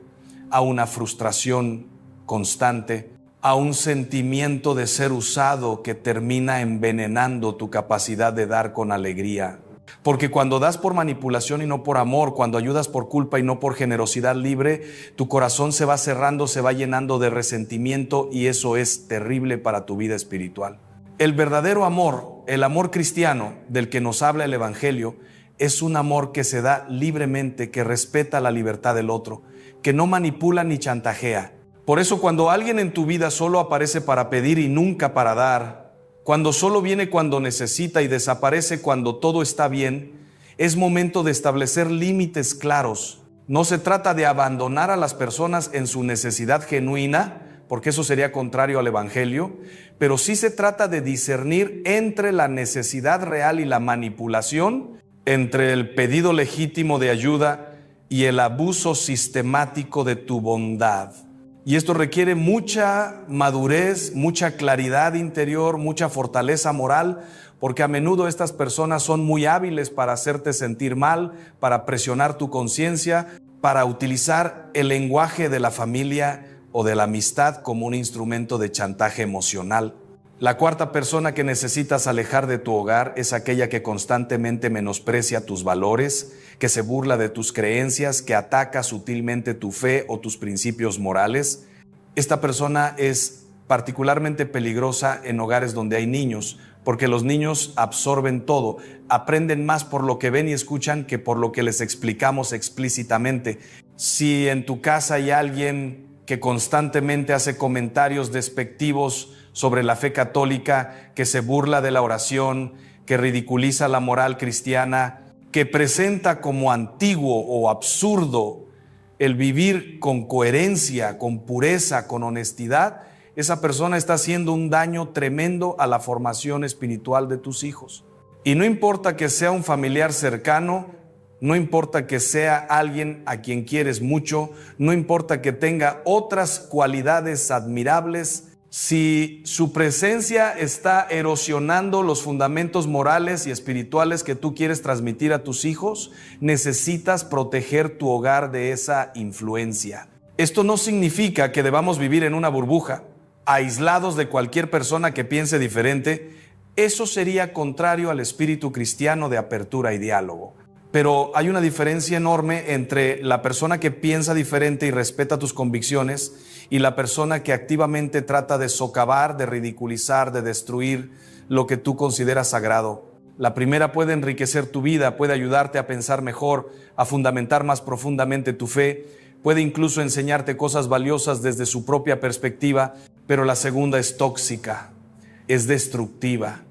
a una frustración constante, a un sentimiento de ser usado que termina envenenando tu capacidad de dar con alegría. Porque cuando das por manipulación y no por amor, cuando ayudas por culpa y no por generosidad libre, tu corazón se va cerrando, se va llenando de resentimiento y eso es terrible para tu vida espiritual. El verdadero amor, el amor cristiano del que nos habla el Evangelio, es un amor que se da libremente, que respeta la libertad del otro, que no manipula ni chantajea. Por eso cuando alguien en tu vida solo aparece para pedir y nunca para dar, cuando solo viene cuando necesita y desaparece cuando todo está bien, es momento de establecer límites claros. No se trata de abandonar a las personas en su necesidad genuina, porque eso sería contrario al Evangelio, pero sí se trata de discernir entre la necesidad real y la manipulación, entre el pedido legítimo de ayuda y el abuso sistemático de tu bondad. Y esto requiere mucha madurez, mucha claridad interior, mucha fortaleza moral, porque a menudo estas personas son muy hábiles para hacerte sentir mal, para presionar tu conciencia, para utilizar el lenguaje de la familia o de la amistad como un instrumento de chantaje emocional. La cuarta persona que necesitas alejar de tu hogar es aquella que constantemente menosprecia tus valores, que se burla de tus creencias, que ataca sutilmente tu fe o tus principios morales. Esta persona es particularmente peligrosa en hogares donde hay niños, porque los niños absorben todo, aprenden más por lo que ven y escuchan que por lo que les explicamos explícitamente. Si en tu casa hay alguien que constantemente hace comentarios despectivos sobre la fe católica, que se burla de la oración, que ridiculiza la moral cristiana, que presenta como antiguo o absurdo el vivir con coherencia, con pureza, con honestidad, esa persona está haciendo un daño tremendo a la formación espiritual de tus hijos. Y no importa que sea un familiar cercano, no importa que sea alguien a quien quieres mucho, no importa que tenga otras cualidades admirables, si su presencia está erosionando los fundamentos morales y espirituales que tú quieres transmitir a tus hijos, necesitas proteger tu hogar de esa influencia. Esto no significa que debamos vivir en una burbuja, aislados de cualquier persona que piense diferente. Eso sería contrario al espíritu cristiano de apertura y diálogo. Pero hay una diferencia enorme entre la persona que piensa diferente y respeta tus convicciones y la persona que activamente trata de socavar, de ridiculizar, de destruir lo que tú consideras sagrado. La primera puede enriquecer tu vida, puede ayudarte a pensar mejor, a fundamentar más profundamente tu fe, puede incluso enseñarte cosas valiosas desde su propia perspectiva, pero la segunda es tóxica, es destructiva.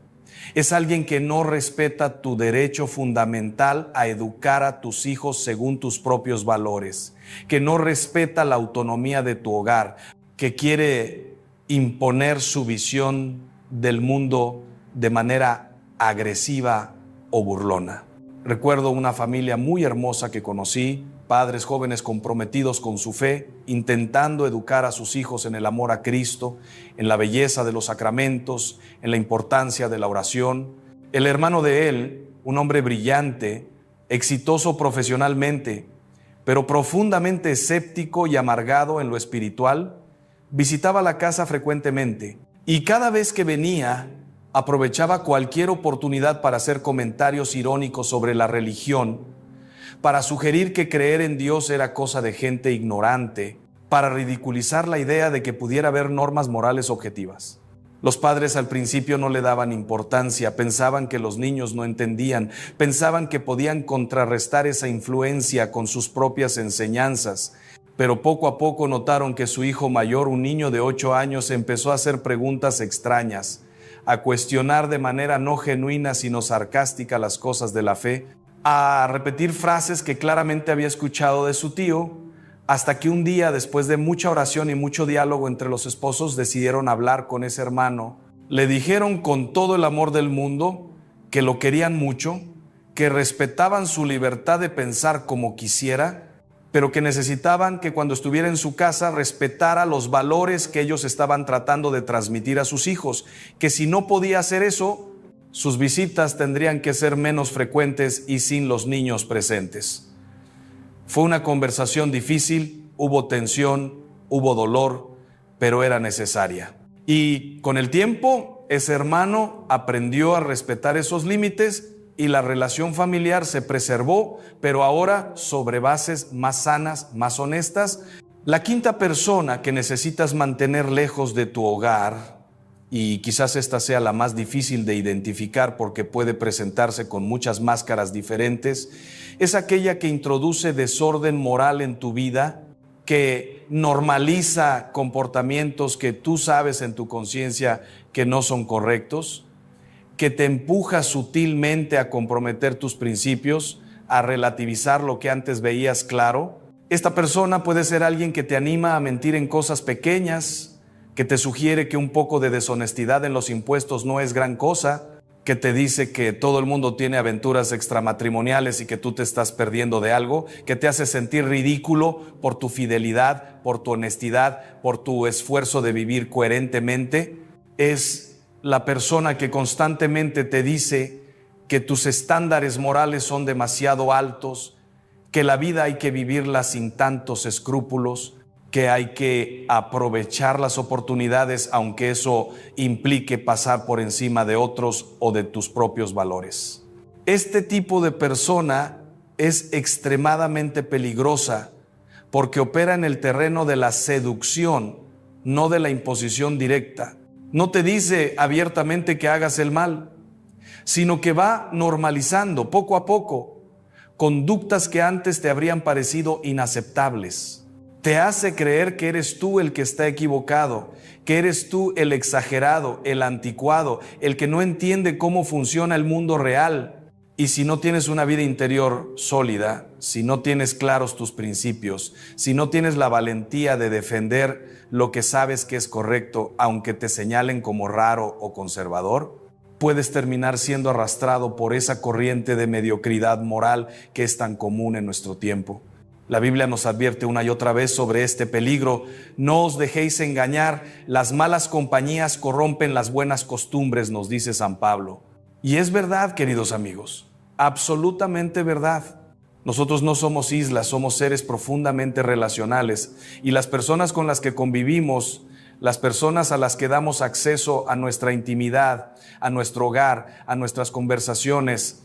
Es alguien que no respeta tu derecho fundamental a educar a tus hijos según tus propios valores, que no respeta la autonomía de tu hogar, que quiere imponer su visión del mundo de manera agresiva o burlona. Recuerdo una familia muy hermosa que conocí, padres jóvenes comprometidos con su fe, intentando educar a sus hijos en el amor a Cristo, en la belleza de los sacramentos, en la importancia de la oración. El hermano de él, un hombre brillante, exitoso profesionalmente, pero profundamente escéptico y amargado en lo espiritual, visitaba la casa frecuentemente y cada vez que venía, aprovechaba cualquier oportunidad para hacer comentarios irónicos sobre la religión, para sugerir que creer en Dios era cosa de gente ignorante, para ridiculizar la idea de que pudiera haber normas morales objetivas. Los padres al principio no le daban importancia, pensaban que los niños no entendían, pensaban que podían contrarrestar esa influencia con sus propias enseñanzas. Pero poco a poco notaron que su hijo mayor, un niño de 8 años, empezó a hacer preguntas extrañas, a cuestionar de manera no genuina sino sarcástica las cosas de la fe, a repetir frases que claramente había escuchado de su tío, hasta que un día, después de mucha oración y mucho diálogo entre los esposos, decidieron hablar con ese hermano. Le dijeron con todo el amor del mundo que lo querían mucho, que respetaban su libertad de pensar como quisiera, pero que necesitaban que cuando estuviera en su casa respetara los valores que ellos estaban tratando de transmitir a sus hijos, que si no podía hacer eso, sus visitas tendrían que ser menos frecuentes y sin los niños presentes. Fue una conversación difícil, hubo tensión, hubo dolor, pero era necesaria. Y con el tiempo, ese hermano aprendió a respetar esos límites y la relación familiar se preservó, pero ahora sobre bases más sanas, más honestas. La quinta persona que necesitas mantener lejos de tu hogar, y quizás esta sea la más difícil de identificar porque puede presentarse con muchas máscaras diferentes, es aquella que introduce desorden moral en tu vida, que normaliza comportamientos que tú sabes en tu conciencia que no son correctos, que te empuja sutilmente a comprometer tus principios, a relativizar lo que antes veías claro. Esta persona puede ser alguien que te anima a mentir en cosas pequeñas, que te sugiere que un poco de deshonestidad en los impuestos no es gran cosa, que te dice que todo el mundo tiene aventuras extramatrimoniales y que tú te estás perdiendo de algo, que te hace sentir ridículo por tu fidelidad, por tu honestidad, por tu esfuerzo de vivir coherentemente. Es la persona que constantemente te dice que tus estándares morales son demasiado altos, que la vida hay que vivirla sin tantos escrúpulos, que hay que aprovechar las oportunidades aunque eso implique pasar por encima de otros o de tus propios valores. Este tipo de persona es extremadamente peligrosa porque opera en el terreno de la seducción, no de la imposición directa. No te dice abiertamente que hagas el mal, sino que va normalizando poco a poco conductas que antes te habrían parecido inaceptables. Te hace creer que eres tú el que está equivocado, que eres tú el exagerado, el anticuado, el que no entiende cómo funciona el mundo real. Y si no tienes una vida interior sólida, si no tienes claros tus principios, si no tienes la valentía de defender lo que sabes que es correcto, aunque te señalen como raro o conservador, puedes terminar siendo arrastrado por esa corriente de mediocridad moral que es tan común en nuestro tiempo. La Biblia nos advierte una y otra vez sobre este peligro. No os dejéis engañar, las malas compañías corrompen las buenas costumbres, nos dice San Pablo. Y es verdad, queridos amigos, absolutamente verdad. Nosotros no somos islas, somos seres profundamente relacionales y las personas con las que convivimos, las personas a las que damos acceso a nuestra intimidad, a nuestro hogar, a nuestras conversaciones,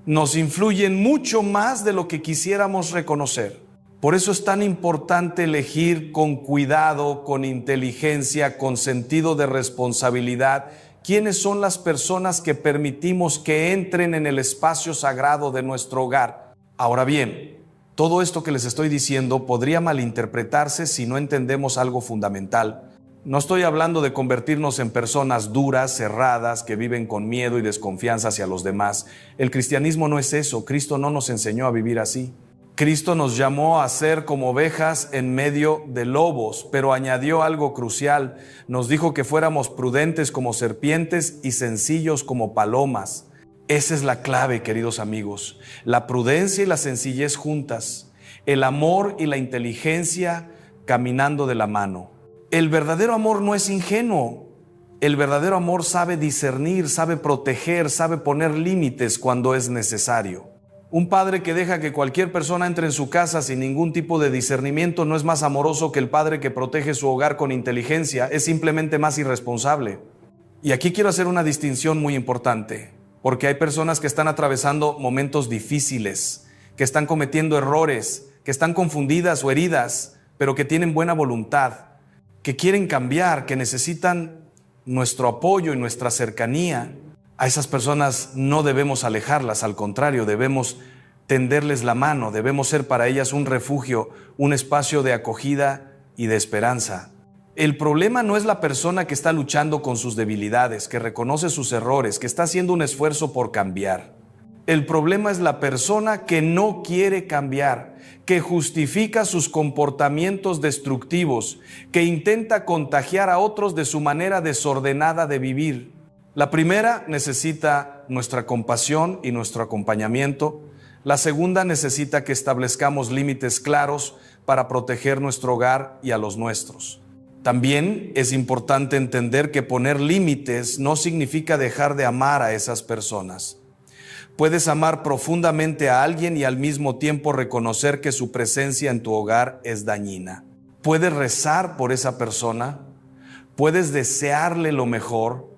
nos influyen mucho más de lo que quisiéramos reconocer. Por eso es tan importante elegir con cuidado, con inteligencia, con sentido de responsabilidad, quiénes son las personas que permitimos que entren en el espacio sagrado de nuestro hogar. Ahora bien, todo esto que les estoy diciendo podría malinterpretarse si no entendemos algo fundamental. No estoy hablando de convertirnos en personas duras, cerradas, que viven con miedo y desconfianza hacia los demás. El cristianismo no es eso. Cristo no nos enseñó a vivir así. Cristo nos llamó a ser como ovejas en medio de lobos, pero añadió algo crucial. Nos dijo que fuéramos prudentes como serpientes y sencillos como palomas. Esa es la clave, queridos amigos. La prudencia y la sencillez juntas. El amor y la inteligencia caminando de la mano. El verdadero amor no es ingenuo. El verdadero amor sabe discernir, sabe proteger, sabe poner límites cuando es necesario. Un padre que deja que cualquier persona entre en su casa sin ningún tipo de discernimiento no es más amoroso que el padre que protege su hogar con inteligencia, es simplemente más irresponsable. Y aquí quiero hacer una distinción muy importante, porque hay personas que están atravesando momentos difíciles, que están cometiendo errores, que están confundidas o heridas, pero que tienen buena voluntad, que quieren cambiar, que necesitan nuestro apoyo y nuestra cercanía, a esas personas no debemos alejarlas, al contrario, debemos tenderles la mano, debemos ser para ellas un refugio, un espacio de acogida y de esperanza. El problema no es la persona que está luchando con sus debilidades, que reconoce sus errores, que está haciendo un esfuerzo por cambiar. El problema es la persona que no quiere cambiar, que justifica sus comportamientos destructivos, que intenta contagiar a otros de su manera desordenada de vivir. La primera necesita nuestra compasión y nuestro acompañamiento. La segunda necesita que establezcamos límites claros para proteger nuestro hogar y a los nuestros. También es importante entender que poner límites no significa dejar de amar a esas personas. Puedes amar profundamente a alguien y al mismo tiempo reconocer que su presencia en tu hogar es dañina. Puedes rezar por esa persona, puedes desearle lo mejor,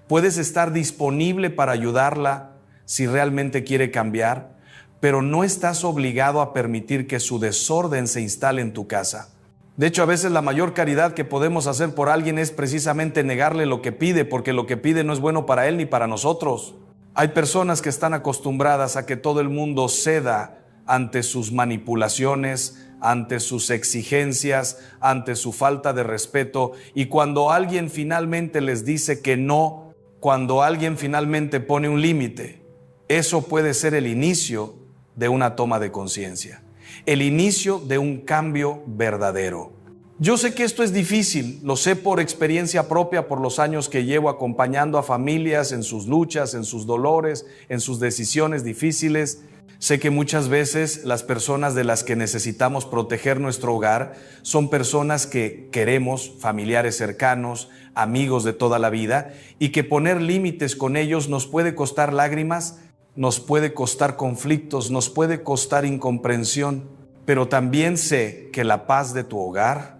puedes estar disponible para ayudarla si realmente quiere cambiar, pero no estás obligado a permitir que su desorden se instale en tu casa. De hecho, a veces la mayor caridad que podemos hacer por alguien es precisamente negarle lo que pide, porque lo que pide no es bueno para él ni para nosotros. Hay personas que están acostumbradas a que todo el mundo ceda ante sus manipulaciones, ante sus exigencias, ante su falta de respeto, y cuando alguien finalmente les dice que no, cuando alguien finalmente pone un límite, eso puede ser el inicio de una toma de conciencia, el inicio de un cambio verdadero. Yo sé que esto es difícil, lo sé por experiencia propia, por los años que llevo acompañando a familias en sus luchas, en sus dolores, en sus decisiones difíciles. Sé que muchas veces las personas de las que necesitamos proteger nuestro hogar son personas que queremos, familiares cercanos, amigos de toda la vida, y que poner límites con ellos nos puede costar lágrimas, nos puede costar conflictos, nos puede costar incomprensión, pero también sé que la paz de tu hogar,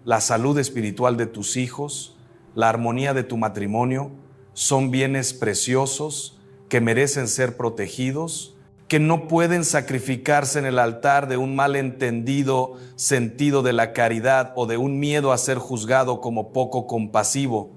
la salud espiritual de tus hijos, la armonía de tu matrimonio, son bienes preciosos que merecen ser protegidos, que no pueden sacrificarse en el altar de un malentendido sentido de la caridad o de un miedo a ser juzgado como poco compasivo.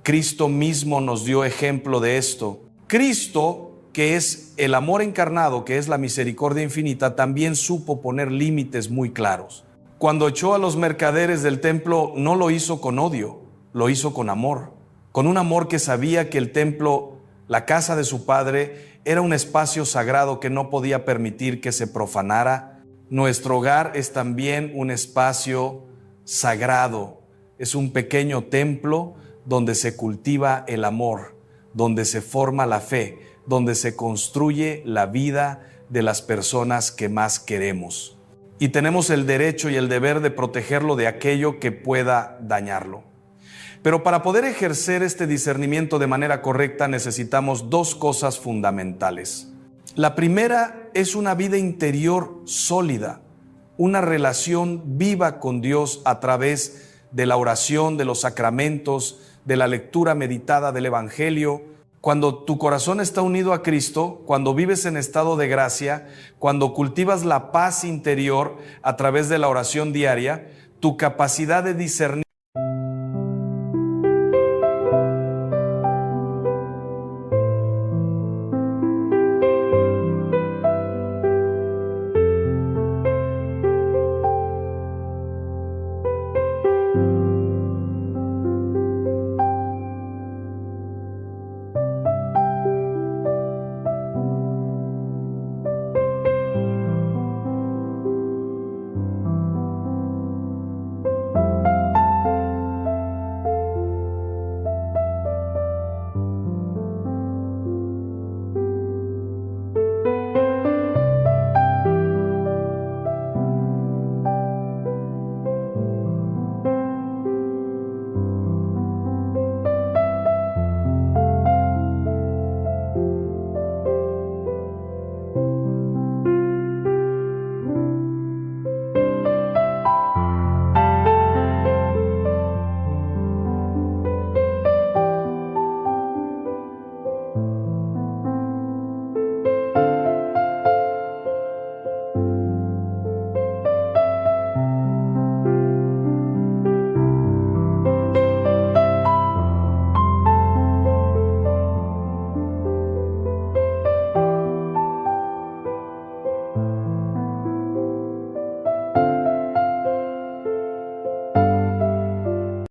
Cristo mismo nos dio ejemplo de esto. Cristo, que es el amor encarnado, que es la misericordia infinita, también supo poner límites muy claros. Cuando echó a los mercaderes del templo, no lo hizo con odio, lo hizo con amor. Con un amor que sabía que el templo, la casa de su padre, era un espacio sagrado que no podía permitir que se profanara. Nuestro hogar es también un espacio sagrado. Es un pequeño templo donde se cultiva el amor, donde se forma la fe, donde se construye la vida de las personas que más queremos. Y tenemos el derecho y el deber de protegerlo de aquello que pueda dañarlo. Pero para poder ejercer este discernimiento de manera correcta necesitamos dos cosas fundamentales. La primera es una vida interior sólida, una relación viva con Dios a través de la oración, de los sacramentos, de la lectura meditada del Evangelio. Cuando tu corazón está unido a Cristo, cuando vives en estado de gracia, cuando cultivas la paz interior a través de la oración diaria, tu capacidad de discernir